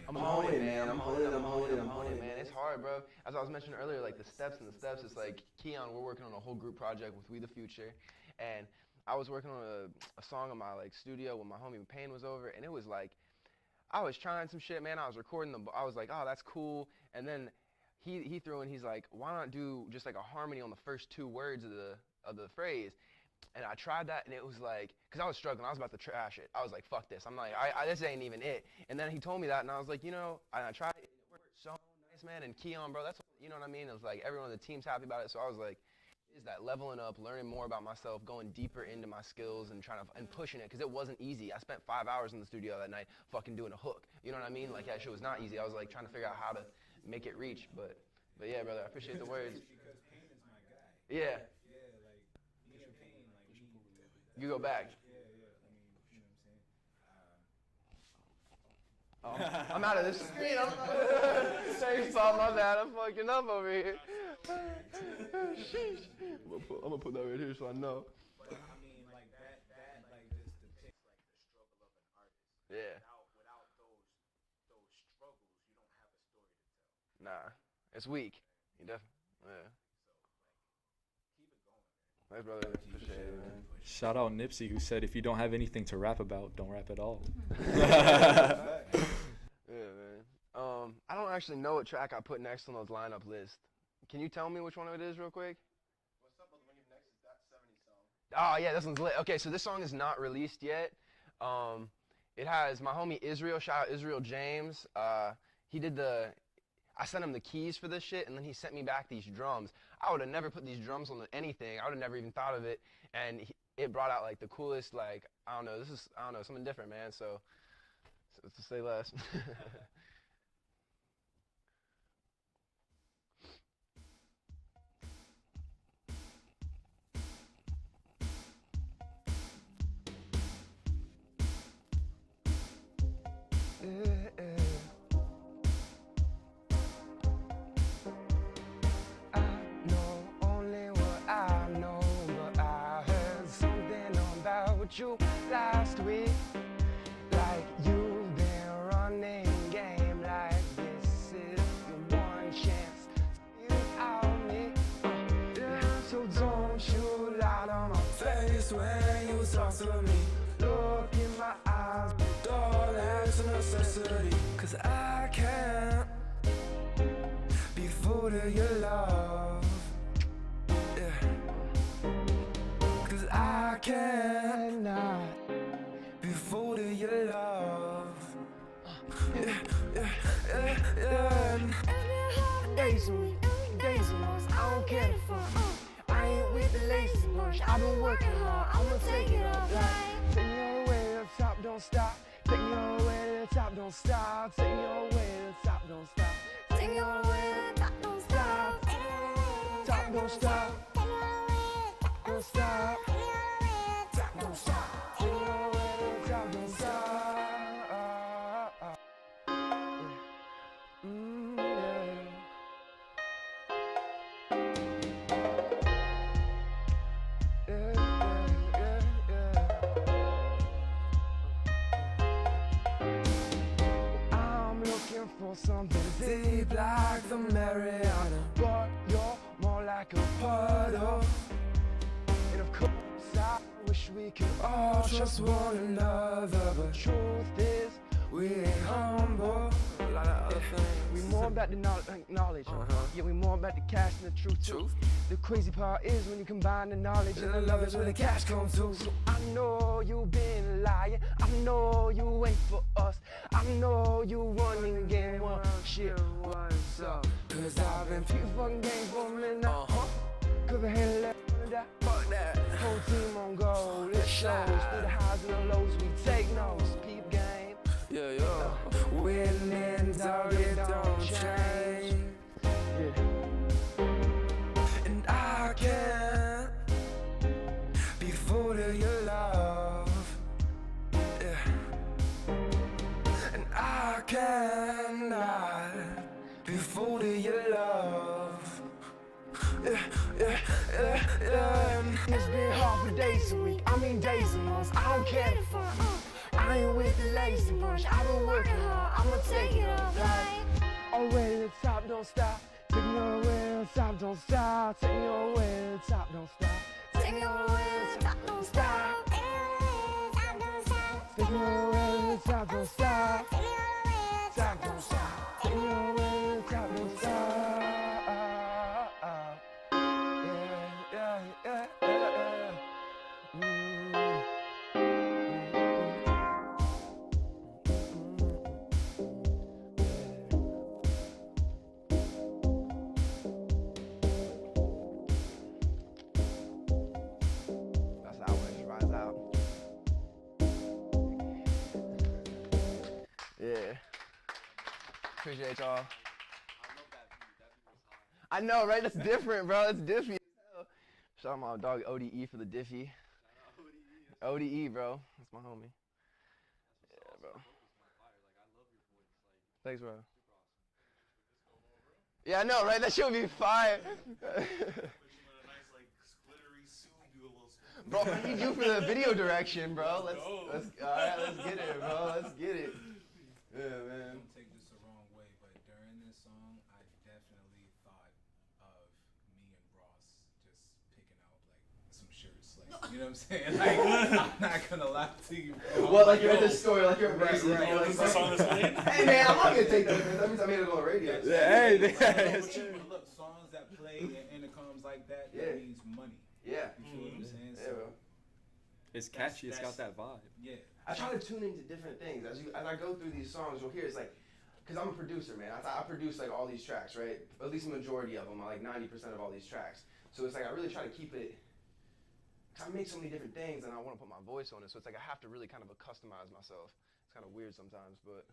I'm honing, man. I'm honing, man. It's hard, bro. As I was mentioning earlier, like the steps, it's like, Keon, we're working on a whole group project with We The Future, and I was working on a song in my, like, studio when my homie Payne was over, and it was like, I was trying some shit, man. I was recording I was like, oh, that's cool, and then he threw in, he's like, why not do just like a harmony on the first two words of the phrase? And I tried that, and it was like, because I was struggling. I was about to trash it. I was like, fuck this. I'm like, this ain't even it. And then he told me that, and I was like, you know, I tried it. It worked so nice, man. And Keon, bro, that's, you know what I mean? It was like, everyone on the team's happy about it. So I was like, is that leveling up, learning more about myself, going deeper into my skills, and pushing it, because it wasn't easy. I spent 5 hours in the studio that night fucking doing a hook. You know what I mean? Like, that shit was not easy. I was like trying to figure out how to make it reach. But yeah, brother, I appreciate the words. Because Payne is my guy. Yeah. Yeah, like, me and Payne, like, You go back. Yeah, I mean, you know what I'm saying? I'm out of this screen. Thanks, Paul. My bad. I'm fucking up over here. Sheesh. I'm gonna put that right here so I know. But I mean, like that like just depicts like the struggle of an artist. Yeah. Without those struggles, you don't have a story to tell. Nah, it's weak. You definitely. Yeah. Keep it going, man. Thanks, brother. Appreciate it, man. Shout out Nipsey, who said, if you don't have anything to rap about, don't rap at all. Yeah, man. I don't actually know what track I put next on those lineup lists. Can you tell me which one it is real quick? What's up with when you're next is that 70 song? Oh, yeah, this one's lit. Okay, so this song is not released yet. It has my homie Israel, shout out Israel James. He did I sent him the keys for this shit, and then he sent me back these drums. I would have never put these drums on anything. I would have never even thought of it. And it brought out, like, the coolest, like, I don't know, something different, man. So to say less. with you last week. Like you've been running game like this is your one chance without me. Yeah, so don't you lie on my face when you talk to me. Look in my eyes, darling, it's a necessity. Cause I can't be fooled to your love. Yeah. Cause I cannot be fooled to your love. Yeah, yeah, yeah, yeah. Days and weeks, days and months, I don't care the fun. I ain't with the lazy bunch, I've been working hard, I'ma take it up like. Take me all the way to the top, don't stop. Take me all the way to the top, don't stop. Take me all the way to the top, don't stop. Take me all the way to the top, don't stop. Top, don't stop. Don't stop. Top, don't stop. Take me all the way to the top, don't stop. For something deep like the Mariana, but you're more like a puddle. And of course I wish we could all trust one another, but truth is we ain't humble. A lot of other things. We more about the knowledge. Yeah, we more about the cash than the truth. The crazy part is when you combine the knowledge and the love is where the cash comes to. So I know you've been lying. I know you ain't for us. I know you running game one. Shit, what's up? Cause I've been fucking game for a minute now. Cause I had left on that. Fuck that. Whole team on goal. It shows through the highs and the lows. We take notes. Peep game. Yeah, yeah. Winning, dog, it don't change. Yeah. And I can't be fooled to your love. Yeah. And I cannot be fooled to your love. Yeah, yeah, yeah, yeah. It's been hard for days a week. I mean days and months. I don't care the fun. I ain't with the lazy bunch. I've been working hard. I'ma take it up like. All the way to the top, don't stop. Take me all the way to the top, don't stop. Take me all the way to the top, don't stop. Take me all the way to the top, don't stop. Take me all the way to the top, don't stop. Top, don't stop. Take me all the way to the top, don't stop. Yeah, yeah, yeah, yeah, yeah. Yeah. Appreciate y'all. I know, right? That's different, bro. That's diffy. Shout out my dog ODE for the diffy. ODE, bro. That's my homie. Yeah, bro. Thanks, bro. Yeah, I know, right? That shit would be fire. Bro, I need you for the video direction, bro. Let's all right, let's get it, bro. Let's get it. Yeah, man. Don't take this the wrong way, but during this song, I definitely thought of me and Ross just picking out like some shirts, like you know what I'm saying? Like I'm not gonna lie to you, bro. What, like you're at the store, like you're right. Hey man, I'm not gonna take that. That means I made it on the radio. Yeah, hey, look, songs that play in intercoms like that, that means money. Yeah. You feel what I'm saying? Yeah, bro. It's catchy. It's got that vibe. Yeah. I try to tune into different things as I go through these songs. You'll hear it's like, cause I'm a producer, man. I produce like all these tracks, right? At least a majority of them, like 90% of all these tracks. So it's like I really try to keep it. Cause I make so many different things, and I want to put my voice on it. So it's like I have to really kind of customize myself. It's kind of weird sometimes, but.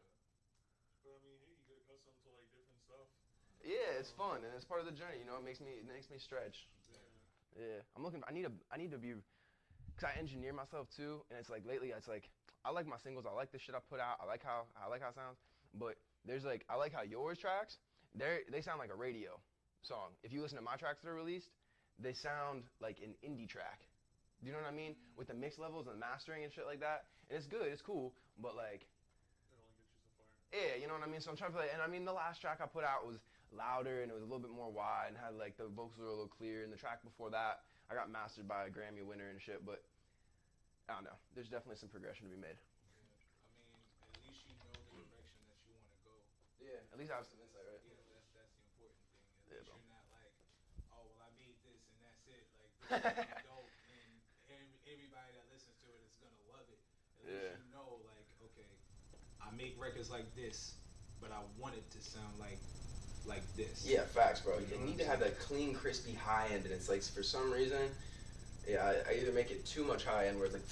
But I mean, hey, you get accustomed to like different stuff. Yeah, it's fun and it's part of the journey. You know, it makes me stretch. Yeah, I'm looking. I need to be. Cause I engineer myself too, and it's like lately it's like I like my singles, I like the shit I put out, I like how it sounds, but there's like I like how yours tracks, they sound like a radio song. If you listen to my tracks that are released, they sound like an indie track. Do you know what I mean? With the mix levels and mastering and shit like that. And it's good, it's cool, but like, It only gets you so far. yeah, you know what I mean? So I'm trying to play, and I mean, the last track I put out was louder and it was a little bit more wide and had like the vocals were a little clear. And the track before that, I got mastered by a Grammy winner and shit, but I don't know. There's definitely some progression to be made. Yeah. I mean, at least you know the direction that you want to go. Yeah, at least I have some insight, right? Yeah, that's the important thing. At Yeah, least bro. you're not like, oh well, I made this and that's it. Like this is gonna be dope, and everybody that listens to it is gonna love it. At least you know, like, okay, I make records like this, but I want it to sound like this. Yeah, facts, bro. You need to have that clean, crispy high end, and it's like for some reason, yeah, I either make it too much high end where it's like,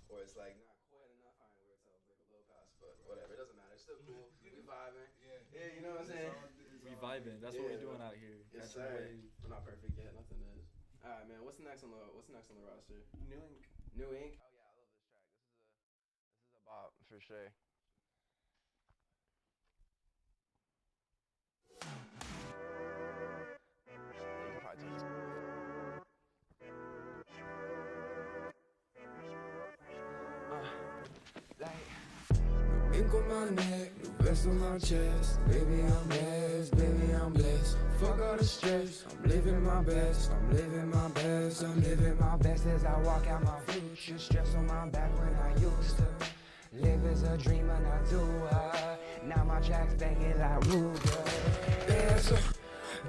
or it's like not quite enough high end where it's like a low pass, but whatever, it doesn't matter. It's still cool. We vibing. Yeah, you know what I'm saying? We vibing. That's what we're doing out here. Yes, Catching the sir. wave. We're not perfect yet. Nothing is. All right, man. What's next on the roster? New Ink. New Ink. Oh yeah, I love this track. This is a bop for sure. You can probably tell this. New ink on my neck, new vest on my chest. Baby, I'm blessed, baby, I'm blessed. Fuck all the stress, I'm living my best. I'm living my best, I'm living my best as I walk out my future. Stress on my back when I used to live as a dreamer, not doer. Now my tracks banging like Ruger. Yeah, so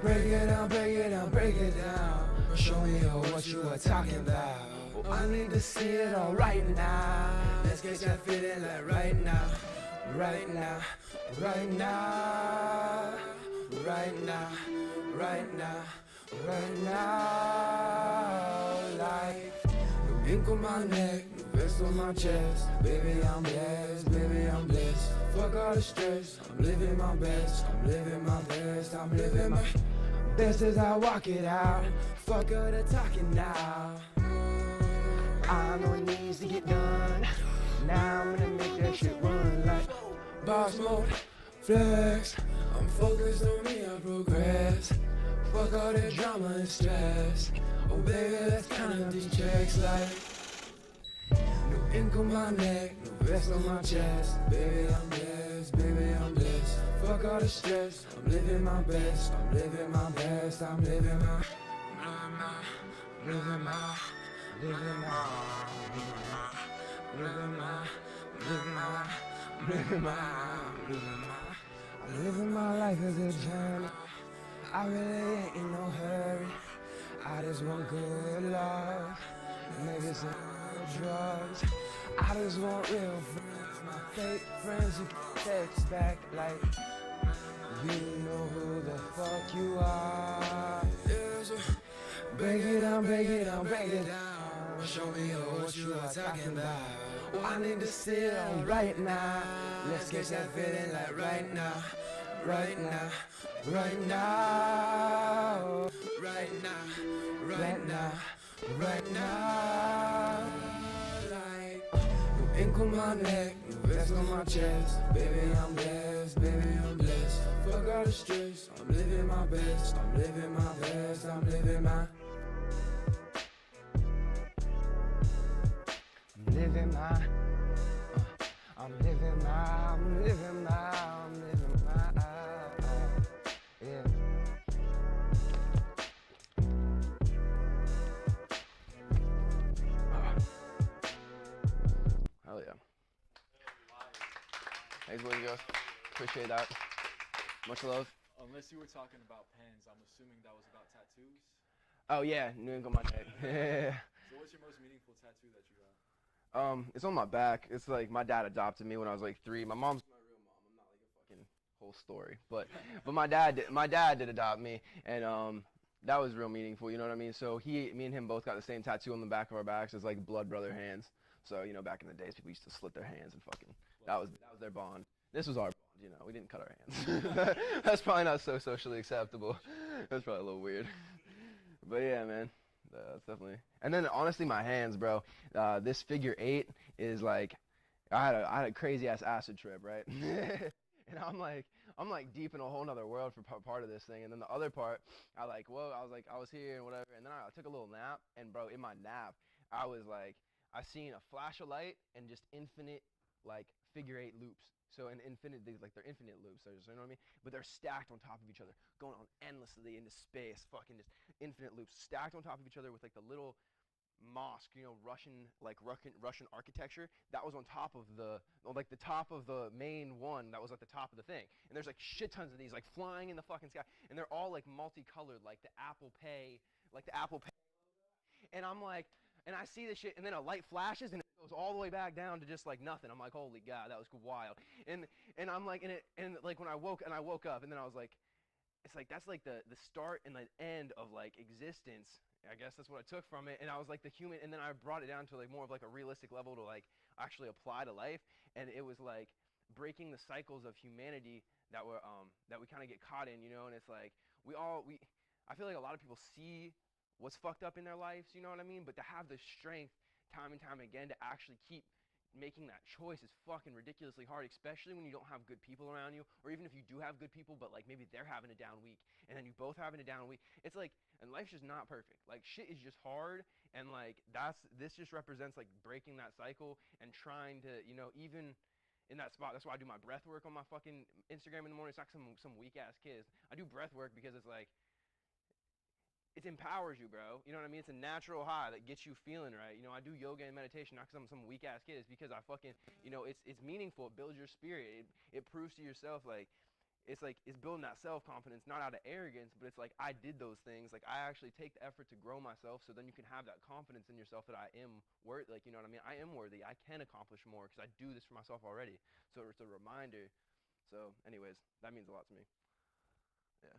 break it down, break it down, break it down. Show me what you were talking about. Oh, I need to see it all right now. Let's get that feeling like right now, right now, right now, right now, right now, right now. Like new ink on my neck, new vest on my chest. Baby, I'm blessed, baby, I'm blessed. Fuck all the stress, I'm living my best. I'm living my best, I'm living my best as I walk it out. Fuck all the talking now. I'm on knees to get done. Now I'm gonna make that shit run like boss mode, flex. I'm focused on me, I progress. Fuck all the drama and stress. Oh baby, let's count up these checks like new ink on my neck, new vest on my chest. Baby, I'm blessed, baby, I'm blessed. Fuck all the stress, I'm living my best. I'm living my best, I'm living my living my I'm living my life as a journey. I really ain't in no hurry. I just want good love, maybe some drugs. I just want real friends, my fake friends who text back like, you know who the fuck you are. Yeah, so break it down, break it down, break it down. Show me what you are talking about. Oh, I need to see it all right now. Let's get that feeling like right now, right now, right now, right now, right now, right now. Like new ink on my neck, new vest on my chest. Baby, I'm blessed, baby, I'm blessed. Fuck all the stress, I'm living my best. I'm living my best, I'm living my living my, I'm living my, I'm living my, I'm living my, yeah. Hell yeah. Thanks, boys and girls. Appreciate that. Much love. Unless you were talking about pens, I'm assuming that was about tattoos. Oh yeah, new ink on my neck. Yeah. So what's your most meaningful tattoo that you got? It's on my back. It's like my dad adopted me when I was like 3. My mom's my real mom. I'm not like a fucking whole story, but my dad did adopt me, and that was real meaningful. You know what I mean? So me and him both got the same tattoo on the back of our backs. It's like blood brother hands. So you know, back in the days, people used to slit their hands and fucking. That was their bond. This was our bond. You know, we didn't cut our hands. That's probably not so socially acceptable. That's probably a little weird. But yeah, man. That's definitely. And then honestly, my hands, bro. This figure 8 is like, I had a crazy ass acid trip, right? And I'm like deep in a whole nother world for part of this thing. And then the other part, I was here and whatever. And then I took a little nap, and bro, in my nap, I was like, I seen a flash of light and just infinite like figure 8 loops. So an infinite, they're infinite loops, so you know what I mean? But they're stacked on top of each other, going on endlessly into space, fucking just infinite loops, stacked on top of each other with like the little mosque, you know, Russian architecture that was on top of the top of the main one that was at the top of the thing. And there's like shit tons of these like flying in the fucking sky, and they're all like multicolored, like the Apple Pay. And I'm like, and I see this shit, and then a light flashes, and it goes all the way back down to just like nothing. I'm like, holy God, that was wild. And I'm like, and like when I woke up, and then I was like, it's like that's like the start and the end of like existence. I guess that's what I took from it. And I was like the human, and then I brought it down to like more of like a realistic level to like actually apply to life. And it was like breaking the cycles of humanity that we kind of get caught in, you know. And it's like I feel like a lot of people see what's fucked up in their lives, you know what I mean? But to have the strength time and time again to actually keep making that choice is fucking ridiculously hard, especially when you don't have good people around you, or even if you do have good people, but like maybe they're having a down week, and then you both having a down week. It's like, and life's just not perfect. Like shit is just hard, and like this just represents like breaking that cycle and trying to, you know, even in that spot. That's why I do my breath work on my fucking Instagram in the morning. It's not some weak ass kids. I do breath work because it's like, it empowers you, bro. You know what I mean? It's a natural high that gets you feeling right. You know, I do yoga and meditation not because I'm some weak ass kid. It's because I fucking, you know, it's meaningful. It builds your spirit. It proves to yourself like it's building that self-confidence, not out of arrogance, but it's like I did those things. Like I actually take the effort to grow myself, so then you can have that confidence in yourself that I am worthy. Like, you know what I mean? I am worthy. I can accomplish more because I do this for myself already. So it's a reminder. So, anyways, that means a lot to me. Yeah.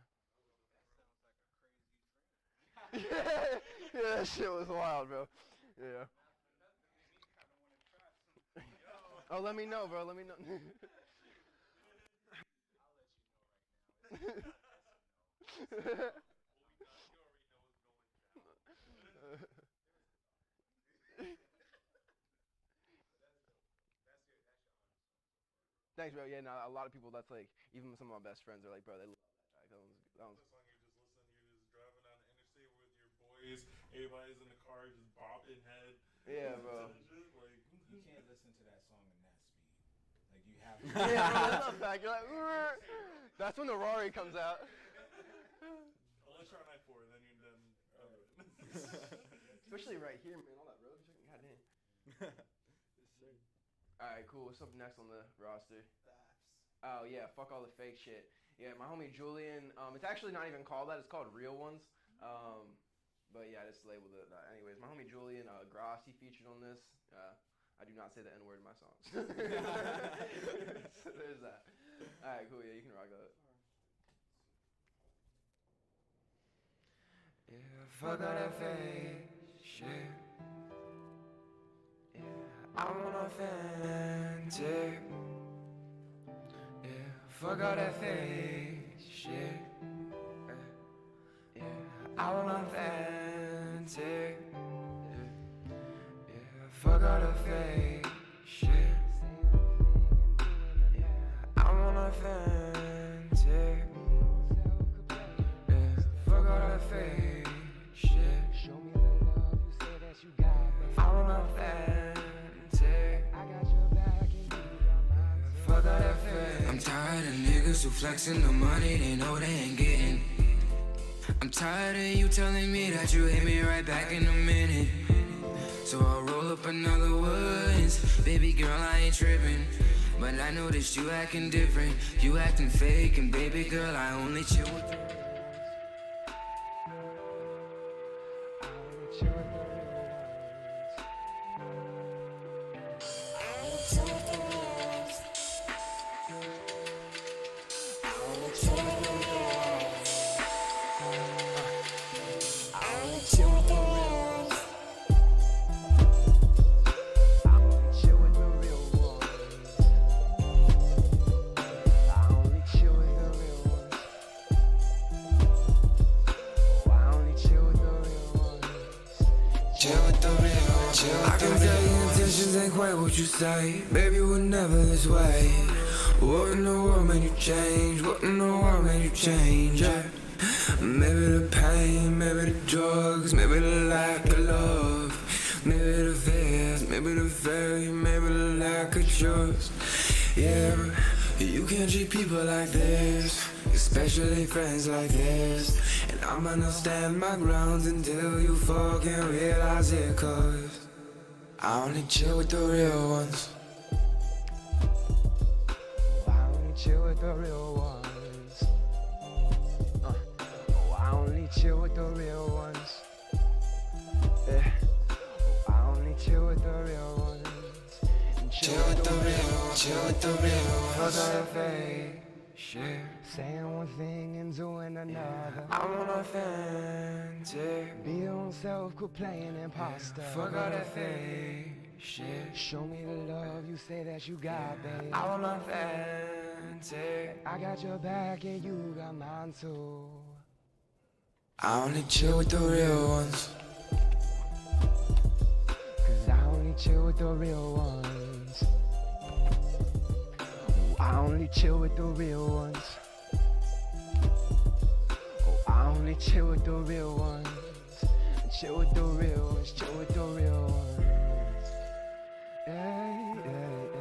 Yeah, that shit was wild, bro. Yeah. Oh, let me know, bro. Let me know. Thanks, bro. Yeah, no, a lot of people, that's like, even some of my best friends are like, bro, they love that track. That one's song you just listen, you're just driving down the interstate with your boys, everybody's in the car just bopping head. Yeah, bro. You can't listen to that song in that speed. Like you have to. Yeah, bro, I love that. You're like, that's when the Rari comes out. Unless you're on I-4, then you're done. Especially right here, man. All that road tripping, goddamn. Yes, sir. All right, cool. What's up next on the roster? Oh yeah, fuck all the fake shit. Yeah, my homie Julian. It's actually not even called that. It's called Real Ones. But yeah, I just labeled it that. Anyways, my homie Julian Gross, he featured on this. I do not say the N-word in my songs. So there's that. All right, cool. Yeah, you can rock that. Yeah, fuck all that fake shit. Yeah, I want authentic. Yeah, fuck all that fake shit. Yeah, I want authentic. Yeah, fuck all the fake shit. Yeah, I want authentic. Yeah, fuck all the fake shit. Show me the love you say that you got. I want authentic. I got your back and you fuck all that fake. I'm tired of niggas who flexing the money they know they ain't getting. I'm tired of you telling me that you hit me right back in a minute. So I'll roll up another woods. Baby girl, I ain't tripping, but I noticed you acting different. You acting fake, and baby girl, I only chill with the what you say, baby, we're never this way. What in the world made you change? What in the world made you change? Yeah. Maybe the pain, maybe the drugs, maybe the lack of love. Maybe the fears, maybe the value, maybe the lack of choice. Yeah, you can't treat people like this, especially friends like this. And I'm gonna stand my ground until you fucking realize it, cause I only chill with the real ones. I only chill with the real ones. I only chill with the real ones. Yeah. I only chill with the real ones. Chill with the real ones, chill with the real ones. Fuck all the fake shit. Saying one thing and doing another. I'm unauthentic. Be your own self, quit playing imposter. Fuck all that fake shit. Show me the love you say that you got, babe. I'm unauthentic. I got your back and you got mine too. I only chill with the real ones. Cause I only chill with the real ones. I only chill with the real ones. I only chill with the real ones. Chill with the real ones. Chill with the real ones. Yeah, yeah, yeah.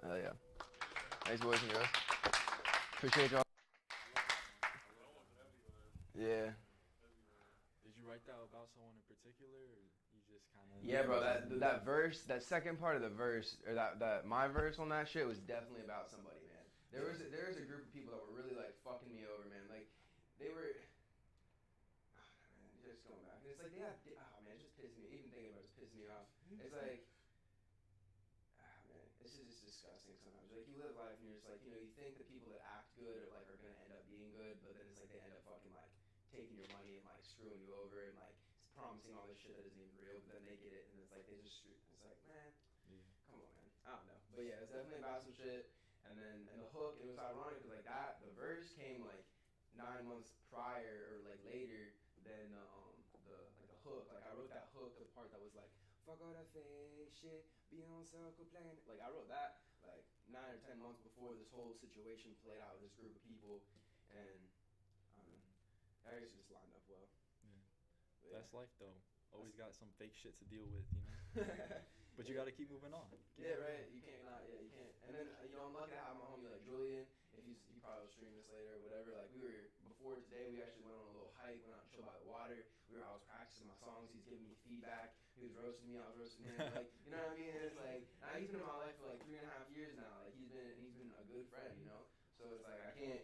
Oh yeah. Thanks, boys and girls. Appreciate y'all. Yeah. Did you write that about someone in particular, or you just kind of? Yeah, bro. That verse, that second part of the verse, or that my verse on that shit was definitely about somebody, man. There was a group of people that were really like fucking me over, man. Like they were. Man, just going back, it's like they have. Oh man, it's just pissing me. Even thinking about it's pissing me off. It's like. Man, this is just disgusting sometimes. Like you live life and you're just like, you think the people that act good are like are gonna end up being good, but then it's like they end up fucking like taking your money and like screwing you over and like promising all this shit that isn't even real, but then they get it and it's like they just it's like, man, come on, man. I don't know, but yeah, it's definitely about some shit. And then and the hook, it was ironic because like that the verse came like 9 months prior or like later than the hook. Like I wrote that hook, the part that was like, fuck all that fake shit, be on self complaining. Like I wrote that like 9 or 10 months before this whole situation played out with this group of people, and I guess it just lined up well. Yeah. That's life though. Always got some fake shit to deal with, But you got to keep moving on. Yeah, right. You can't not. Yeah, you can't. And then I'm lucky to have my homie like Julian. If he probably will stream this later or whatever. Like we were before today, we actually went on a little hike, went out and chilled by the water. I was practicing my songs. He's giving me feedback. He was roasting me. I was roasting him. Like you know what I mean? It's like now he's been in my life for like 3.5 years now. Like he's been a good friend, So it's like I can't.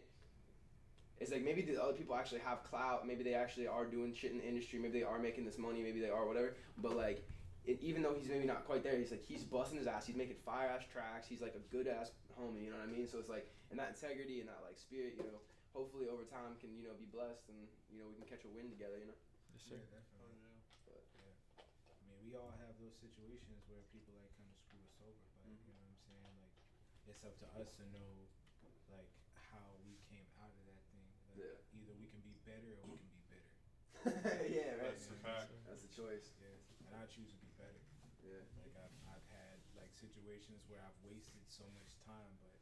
It's like maybe the other people actually have clout. Maybe they actually are doing shit in the industry. Maybe they are making this money. Maybe they are whatever. But like, even though he's maybe not quite there, he's busting his ass. He's making fire ass tracks. He's like a good ass homie. You know what I mean? So it's like, and that integrity and that like spirit, hopefully over time can be blessed and we can catch a win together. Yes, sir. Yeah, definitely. But yeah, I mean, we all have those situations where people like kind of screw us over, but you know what I'm saying? Like, it's up to us to know like how we came out of that thing. Like, either we can be better or we can be bitter. Yeah, right. That's the fact. That's the choice. Yeah, and I choose to be better. Yeah. Like I've had like situations where I've wasted so much time, but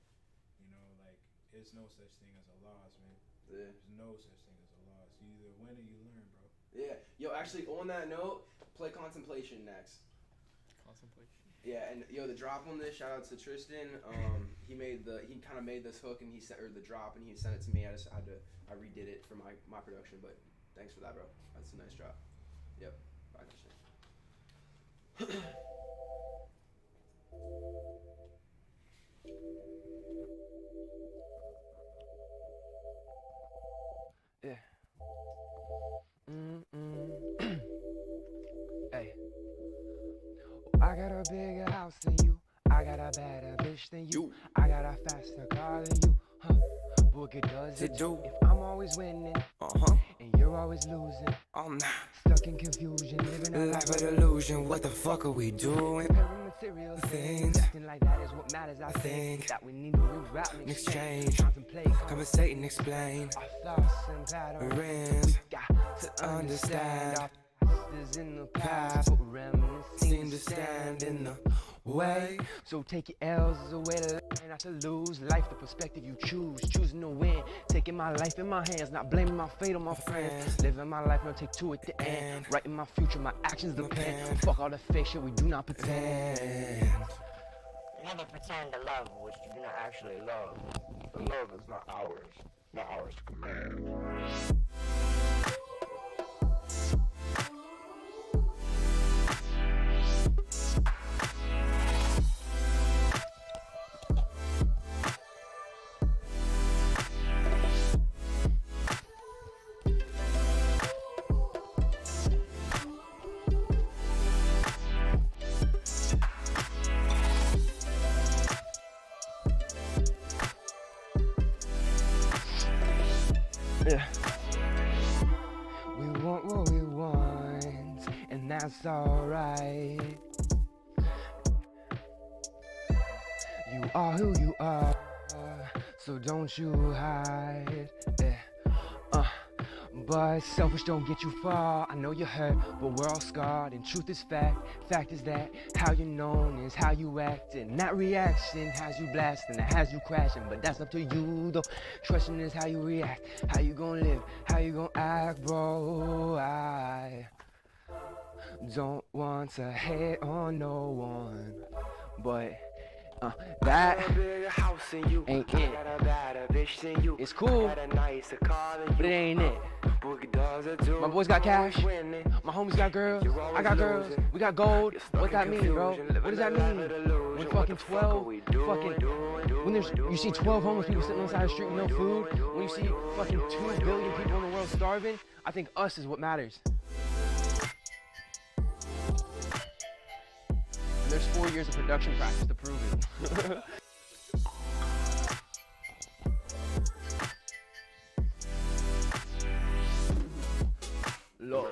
like there's no such thing as a loss, man. Yeah. There's no such thing as a loss. You either win or you learn, bro. Yeah. Yo, actually, on that note, play Contemplation next. Contemplation. Yeah, and the drop on this. Shout out to Tristan. He kind of made this hook and the drop and he sent it to me. I redid it for my production, but thanks for that, bro. That's a nice drop. Yep. Bye, Tristan. Yeah. Hey. I got a bigger house than you. I got a better bitch than you. I got a faster car than you. What good does it do if I'm always winning? And you're always losing. Oh nah. Stuck in confusion, living a life of delusion. What the fuck are we doing? Comparing material things. Acting like that is what matters. I think that we need to reroute and exchange. Contemplate, conversate and explain. Our thoughts and patterns. Got to understand. Monsters in the past, but remnants seem to stand in the way. So take your L's as a way to learn, not to lose. Life, the perspective you choose, choosing to win. Taking my life in my hands, not blaming my fate on my friends. Living my life, no take two at the end. Writing my future, my actions depend. Fuck all the fake shit, we do not pretend. Never pretend to love what you do not actually love. The love is not ours to command. Yeah. We want what we want, and that's alright. You are who you are, so don't you hide. Yeah. But selfish don't get you far. I know you're hurt, but we're all scarred. And truth is fact. Fact is that how you're known is how you act. And that reaction has you blasting, it has you crashing. But that's up to you though. Trusting is how you react. How you gonna live, how you gonna act, bro. I don't want to hate on no one, but that ain't it. It's cool, but it ain't it. My boys got cash, my homies got girls, I got girls, we got gold. What that mean, bro? What does that mean? When fucking 12, when you see 12 homeless people sitting on the side of the street with no food, when you see fucking 2 billion people in the world starving, I think us is what matters. And there's 4 years of production practice to prove it. Love.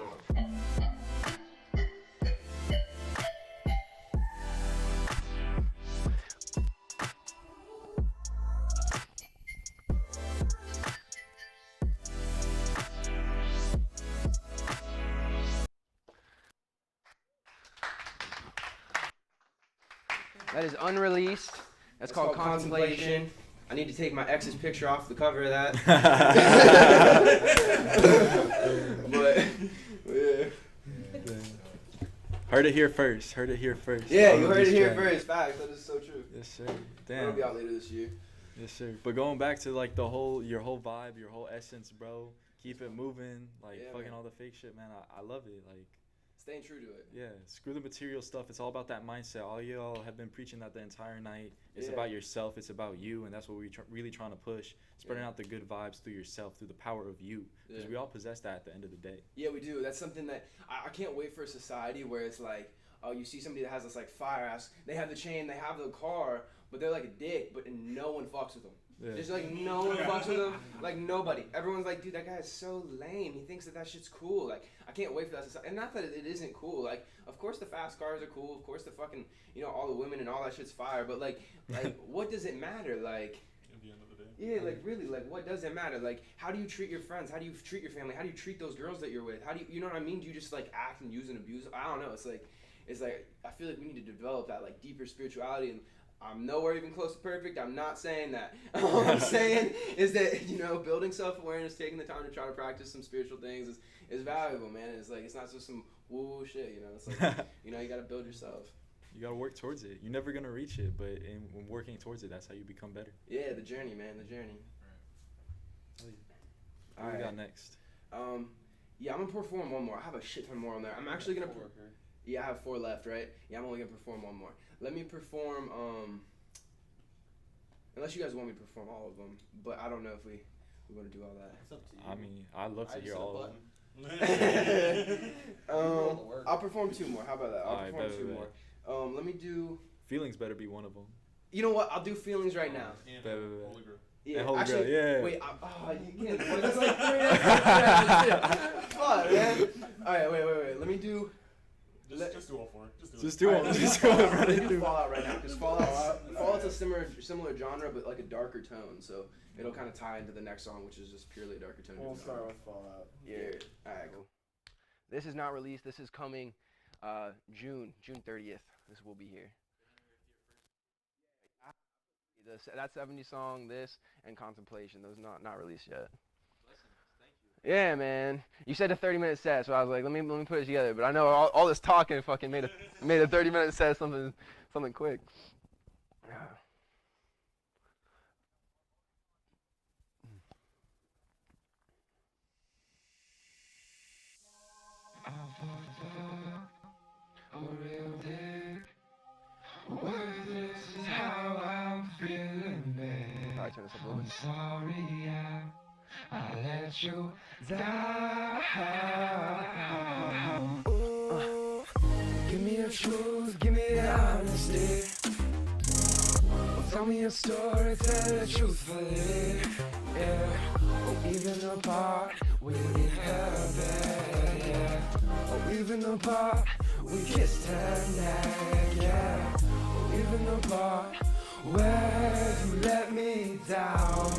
That is unreleased. That's called Contemplation. I need to take my ex's picture off the cover of that. but yeah. Heard it here first. Heard it here first. Yeah, you heard it here first. Facts. That is so true. Yes, sir. Damn. It'll be out later this year. Yes, sir. But going back to like your whole vibe, your whole essence, bro. Keep it moving. Like fucking man. all the fake shit, man. I love it. Like. Staying true to it. Yeah, screw the material stuff. It's all about that mindset. All y'all have been preaching that the entire night. It's about yourself. It's about you, and that's what we're really trying to push. Spreading out the good vibes through yourself, through the power of you, because we all possess that at the end of the day. Yeah, we do. That's something that I can't wait for a society where it's like, oh, you see somebody that has this like fire ass. They have the chain, they have the car, but they're like a dick, but no one fucks with them. Yeah. Just like no one fucks with him, like nobody. Everyone's like, dude, that guy is so lame. He thinks that shit's cool. Like, I can't wait for that society. And not that it isn't cool. Like, of course the fast cars are cool. Of course the fucking, all the women and all that shit's fire. But like, what does it matter? Like, at the end of the day. Yeah, like really, like what does it matter? Like, how do you treat your friends? How do you treat your family? How do you treat those girls that you're with? How do you know what I mean? Do you just like act and use and abuse? I don't know. It's like I feel like we need to develop that like deeper spirituality. And I'm nowhere even close to perfect. I'm not saying that. All I'm saying is that, building self-awareness, taking the time to try to practice some spiritual things is valuable, man. It's like, it's not just some woo-woo shit, It's like, you got to build yourself. You got to work towards it. You're never going to reach it, but when working towards it, that's how you become better. Yeah, the journey, man, the journey. What do we got next? Yeah, I'm going to perform one more. I have a shit ton more on there. I'm actually going to... Yeah, I have 4 left, right? Yeah, I'm only going to perform one more. Let me perform, unless you guys want me to perform all of them, but I don't know if we want to do all that. It's up to you. I mean, I'd love to hear all of them. I'll perform 2 more. How about that? I'll perform 2 more. Let me do... Feelings better be one of them. You know what? I'll do Feelings right now. Holy Grail. Yeah, Holy actually, Grail, yeah. Wait, you can't. That's like 3 Fuck, man. All right, wait. Let me do... Just do all 4. Just do all. Let's do Fallout right now, because Fallout's a similar genre, but like a darker tone. So it'll kind of tie into the next song, which is just purely a darker tone. We'll start with Fallout. Yeah. All right, cool. This is not released. This is coming June 30th. This will be here. That 70 song, this, and Contemplation. Those not released yet. Yeah, man. You said a 30-minute set, so I was like, let me put it together. But I know all this talking fucking made a 30-minute set something quick. This is how I'm feeling, babe. Turn this up a little bit. Sorry, I let you down. Ooh, give me the truth, give me the honesty. Tell me a story, tell it truthfully. Yeah, oh, even the part we didn't have bad, yeah. Oh, even the part we kissed her neck, yeah. Oh, even the part where you let me down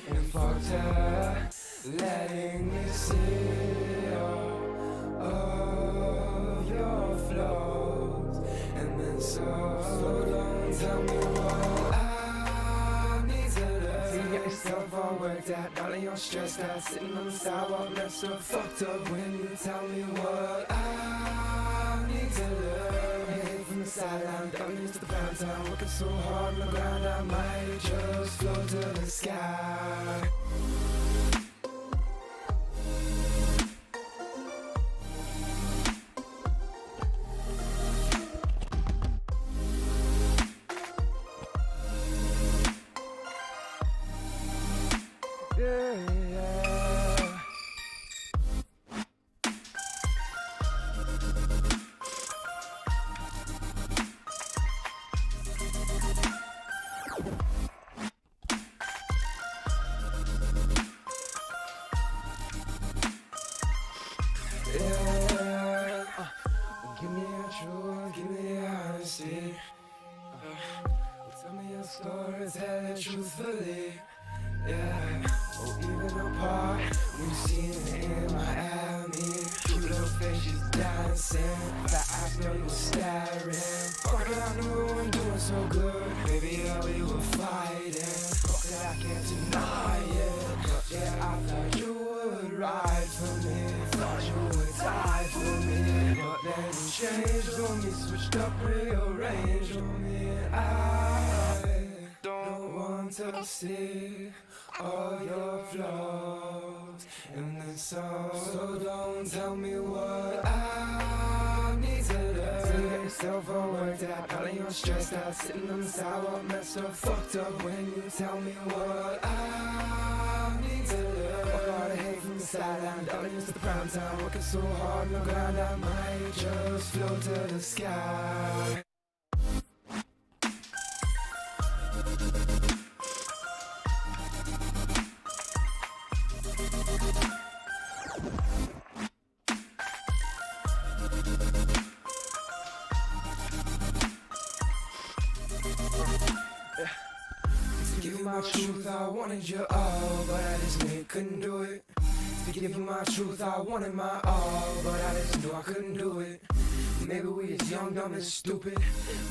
and fucked her, letting me see all of your flaws. And then so don't tell me what I need to learn. So you get yourself all worked out, darling, you're stressed out, sitting on the sidewalk, messed up, fucked up when you tell me what I need to learn. Hey, from the sideline, down into the prime time, working so hard on the ground, I might just float to the sky. Give me your truth, give me your honesty. Tell me your story, tell it truthfully. Yeah, oh, even the part when you see it in Miami. Cute little face, she's dancing. That eyes know you were staring. Fuck it, I knew I'm doing so good. Baby, yeah, we were fighting. Fuck it, I can't deny it. Yeah, I thought you would ride for me. Thought you would die for me. But then you changed on me, switched up, rearranged on me. I don't want to see all your flaws in this song. So don't tell me what I need to learn. So you get yourself all worked out, darling, you're stressed out, sitting on the sidewalk, messed up, fucked up when you tell me what I need to learn. Fuck all the hate from the sideline, darling, it's the prime time, working so hard on the ground, I might just float to the sky. To give you my truth, I wanted you all, but I just couldn't do it. To give you my truth, I wanted my all, but I just knew I couldn't do it. Maybe we just young, dumb, and stupid.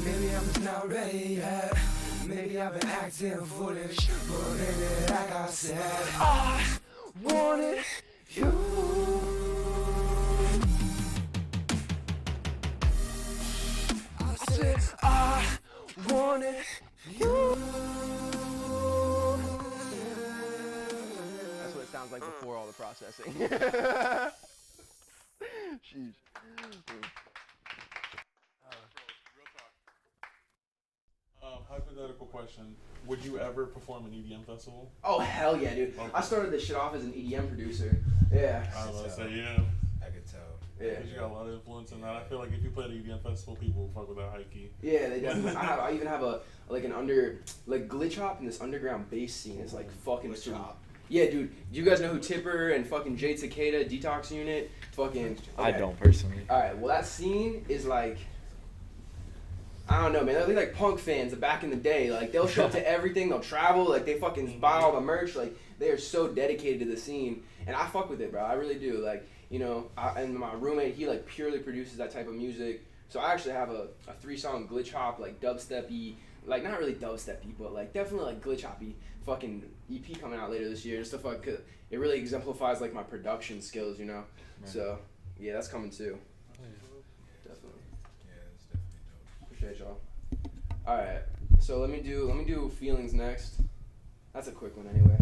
Maybe I'm just not ready yet. Maybe I've been acting foolish, but baby, like I said, I wanted you. I said I wanted you. That's what it sounds like before all the processing. Sheesh. Hypothetical question. Would you ever perform an EDM festival? Oh, hell yeah, dude. Okay. I started this shit off as an EDM producer. Yeah. I was about to say, yeah. I could tell. Yeah. Because you got a lot of influence in that. I feel like if you play the EDM festival, people will fuck with that high key. Yeah, they definitely. I even have glitch hop in this underground bass scene. It's like fucking sweet. Yeah, dude. Do you guys know who Tipper and fucking J.Takeda, Detox Unit? Fucking. Okay. I don't personally. All right. Well, that scene is like. I don't know, man. They're like punk fans of back in the day. Like, they'll show up to everything. They'll travel. Like, they fucking buy all the merch. Like, they are so dedicated to the scene. And I fuck with it, bro. I really do. Like, you know, and my roommate, he like purely produces that type of music. So I actually have a 3-song glitch hop, like dubstep-y, like not really dubstep-y, but like definitely like glitch hoppy fucking EP coming out later this year. Just to fuck, it really exemplifies like my production skills, you know. Right. So yeah, that's coming too. Oh, yeah. Definitely. Yeah, it's definitely dope. Appreciate y'all. All right, so let me do feelings next. That's a quick one anyway.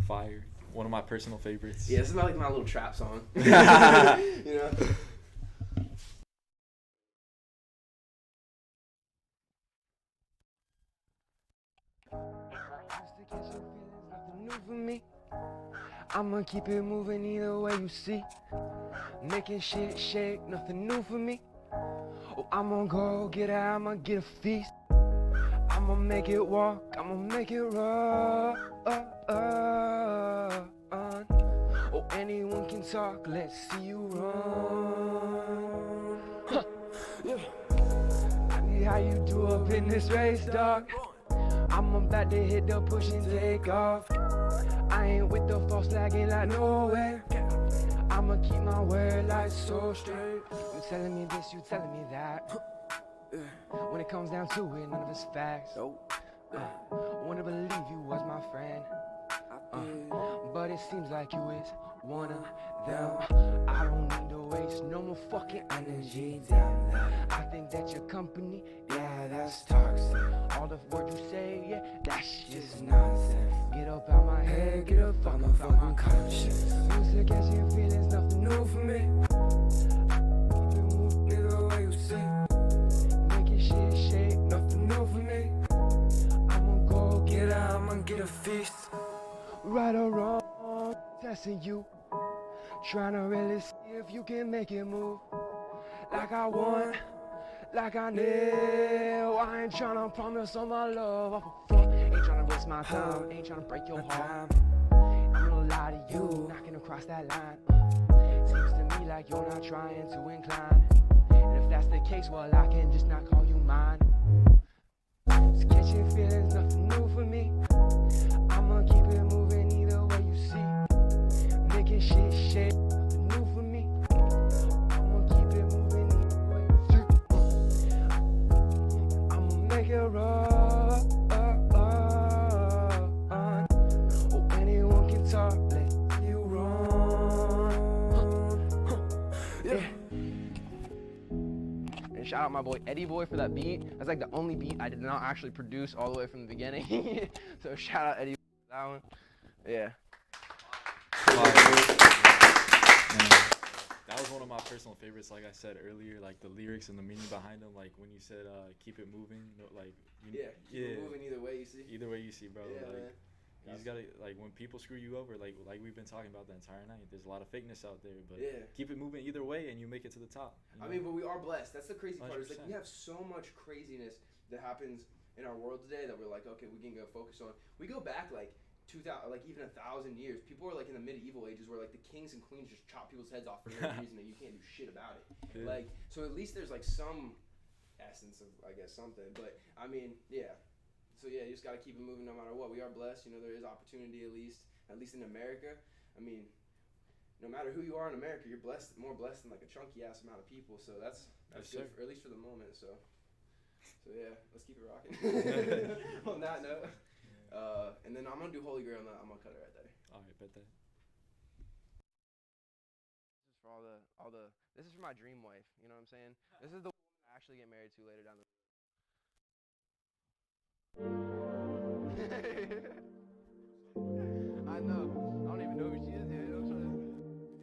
Fire. One of my personal favorites. Yeah, this is like my little trap song. You know. Nothing new for me. I'ma keep it moving either way you see. Making shit shake, nothing new for me. Oh, I'ma go get it, I'ma get a feast. I'ma make it walk, I'ma make it run. Oh, anyone can talk, let's see you run. Huh. Yeah. I need how you do up in this race, dog. I'm about to hit the push and take off. I ain't with the false lagging like no way. I'ma keep my word like so straight. You telling me this, you telling me that. When it comes down to it, none of it's facts. Wanna believe you was my friend, but it seems like you is one of them. I don't need to waste no more fucking energy. Damn, I think that your company, yeah, that's toxic. All the words you say, yeah, that's just nonsense. Get up out my head, get up out my fucking conscience. Music catching feelings, nothing new for me. Keep it moving either way you see. Making shit shake, nothing new for me. I'ma go get it, I'ma get a feast. Right or wrong, testing you. Trying to really see if you can make it move. Like I want, like I need. I ain't trying to promise all my love off a front. Ain't trying to waste my time, ain't trying to break your heart. I'm gonna lie to you, knocking across that line. Seems to me like you're not trying to incline. And if that's the case, well, I can just not call you mine. Just catching feelings, nothing new for me. I'ma keep it moving either way you see. Making shit shake, nothing new for me. I'ma keep it moving either way you see. I'ma make it run. Oh, anyone can talk, let you run. Yeah. And shout out my boy Eddie Boy for that beat. That's like the only beat I did not actually produce all the way from the beginning. So shout out Eddie for that one. Yeah. That was one of my personal favorites. Like I said earlier, like the lyrics and the meaning behind them. Like when you said keep it moving, like keep it moving either way you see. Either way you see, bro. Yeah, like man. you just gotta, like, when people screw you over, like we've been talking about the entire night, there's a lot of fakeness out there, but keep it moving either way and you make it to the top. I mean, but we are blessed. That's the crazy part. Is like we have so much craziness that happens in our world today that we're like, okay, we can go focus on. We go back like 2,000, like even 1,000 years. People are like in the medieval ages where like the kings and queens just chop people's heads off for no reason and you can't do shit about it. Yeah. Like, so at least there's like some essence of, I guess, something. But I mean, yeah. So yeah, you just gotta keep it moving no matter what. We are blessed, you know. There is opportunity at least in America. I mean, no matter who you are in America, you're blessed, more blessed than like a chunky ass amount of people. So that's good, for, at least for the moment. So yeah, let's keep it rocking. On that note, and then I'm gonna do Holy Grail. And I'm gonna cut it right there. All right, bet that. This is for all the. This is for my dream wife. You know what I'm saying? This is the woman I actually get married to later down the road. I know. I don't even know who she is yet. I'm trying to.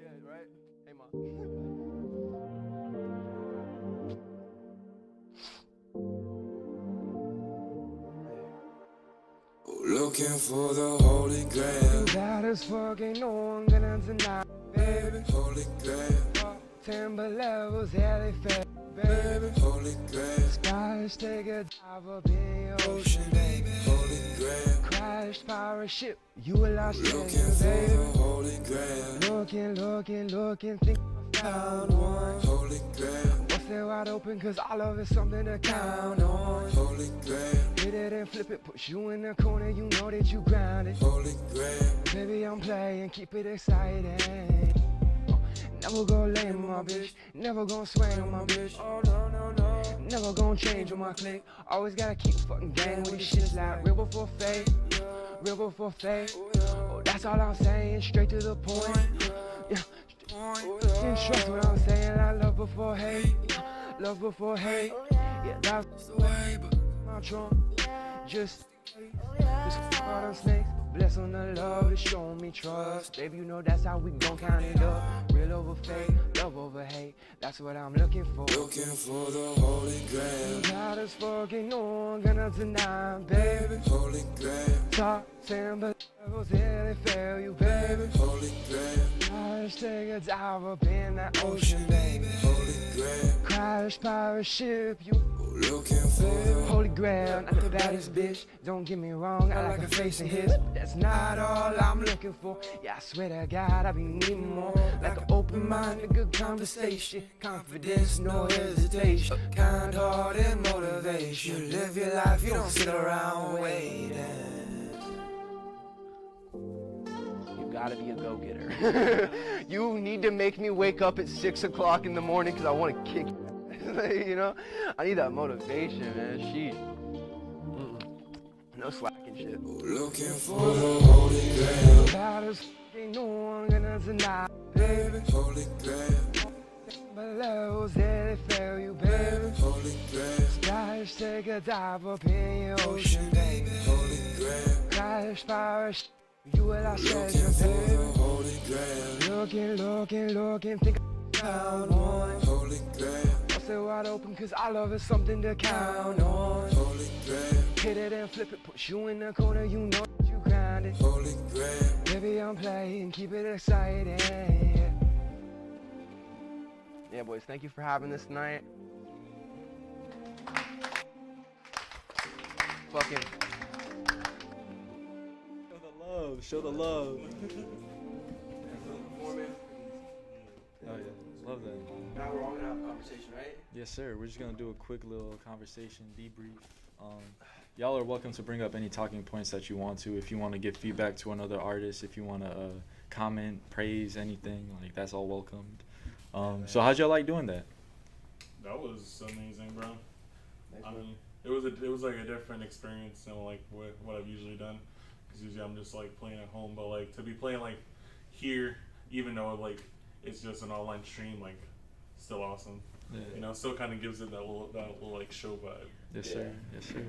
Yeah, right? Hey, Ma. Looking for the Holy Grail. That is fucking no one gonna deny, baby. Holy Grail. Timber levels, yeah, they fed. Baby, Holy Grail. Skies take a dive up in your ocean, baby. Holy Grail. Crashed pirate ship, you a lost looking for the Holy Grail. Looking, think I found one. Holy Grail. Bust it wide open, cause all of it's something to count on. Holy Grail. Hit it and flip it, push you in the corner, you know that you grounded. Holy Grail. Baby, I'm playing, keep it exciting. Never gonna lay on my bitch. Never gonna swing on my bitch. Oh no, no, no. Never gonna change on my clique. Always gotta keep fucking gang with these shits like real before fake. Real before fake. Oh, that's all I'm saying. Straight to the point. Yeah. Can't trust what I'm saying. I love before hate. Love before hate. Yeah, that's the way. But my trunk. Just all them snakes. Bless on the love, it's showing me trust. Baby, you know that's how we gon' count it up. Real over fake, love over hate. That's what I'm looking for. Looking for the Holy Grail. God is fucking no one gonna deny, baby. Holy Grail. Top 10 but levels, yeah, they fail you, baby. Holy Grail. Crash, take a dive up in that ocean, baby. Holy Grail. Crash, pirate ship, you. Looking for the Holy Grail, not the baddest bitch. Don't get me wrong, I like her face and hips, but that's not all I'm looking for. Yeah, I swear to God, I be needing more. Like an open mind, a good conversation, confidence, no hesitation, kind heart and motivation. You live your life, you don't sit around waiting. You gotta be a go-getter. You need to make me wake up at 6 o'clock in the morning because I want to kick you. You know, I need that motivation, man. No slacking shit. Looking for the Holy Grail. Battles, ain't no one gonna deny, baby. Holy Grail. But levels, yeah, they fail you, baby. Holy Grail. Splash, take a dive up in your ocean, baby. Holy Grail. Crash, pirate, you what I said, Looking for baby. the Holy Grail. Looking, think I found one. Holy Grail. Stay wide open cause I love is something to count on. Holy Grail. Hit it and flip it, push you in the corner, you know that you grinded. Holy Grail. Baby, I'm playing, keep it exciting. Yeah, boys, thank you for having this tonight. Fucking. Show the love, show the love. Oh yeah, love that. Now we're all gonna have a conversation, right? Yes, sir. We're just gonna do a quick little conversation debrief. Y'all are welcome to bring up any talking points that you want to. If you want to give feedback to another artist, if you want to comment, praise, anything, like that's all welcomed. So how'd y'all like doing that? That was amazing, bro. I mean, it was like a different experience than like what I've usually done. Cause usually I'm just like playing at home, but like to be playing like here, even though like it's just an online stream, like still awesome. Yeah. You know, still kind of gives it that little like show vibe. Yes, sir. Yes, sir.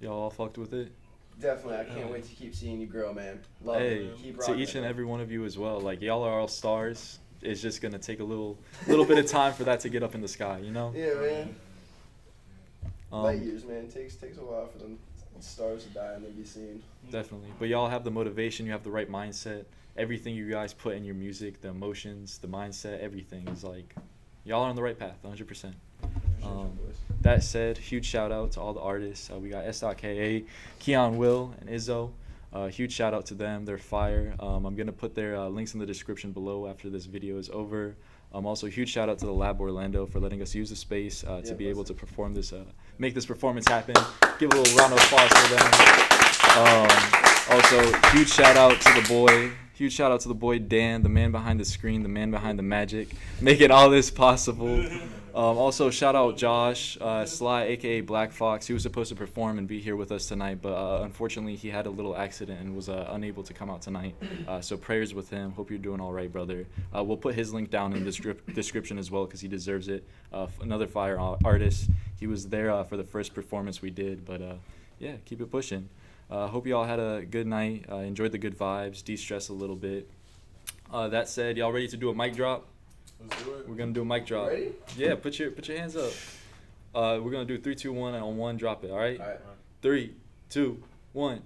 Y'all all fucked with it? Definitely. I can't wait to keep seeing you grow, man. Love hey, it. Keep to each and every one of you as well. Like y'all are all stars. It's just gonna take a little bit of time for that to get up in the sky, you know? Yeah, man. Light years, man. Takes a while for them stars to die and then be seen. Definitely. But y'all have the motivation. You have the right mindset. Everything you guys put in your music, the emotions, the mindset, everything is like, y'all are on the right path, 100%. That said, huge shout out to all the artists. We got S.dotKA, Keon Will, and Izo. Huge shout out to them. They're fire. I'm going to put their links in the description below after this video is over. Also, huge shout out to the Lab Orlando for letting us use the space to be able to perform this, make this performance happen. Give a little round of applause for them. Also, huge shout out to the boy. Huge shout out to the boy Dan, the man behind the screen, the man behind the magic, making all this possible. Also, shout out Josh, Slyy A.K.A. Blacc Foxx. He was supposed to perform and be here with us tonight, but unfortunately he had a little accident and was unable to come out tonight. So prayers with him. Hope you're doing all right, brother. We'll put his link down in the description as well because he deserves it. Another fire artist. He was there for the first performance we did, but yeah, keep it pushing. Hope you all had a good night. Enjoyed the good vibes. De-stress a little bit. That said, y'all ready to do a mic drop? Let's do it. We're gonna do a mic drop. Ready? Yeah, put your hands up. We're gonna do 3, 2, 1, and on 1 drop it. All right. All right. 3, 2, 1.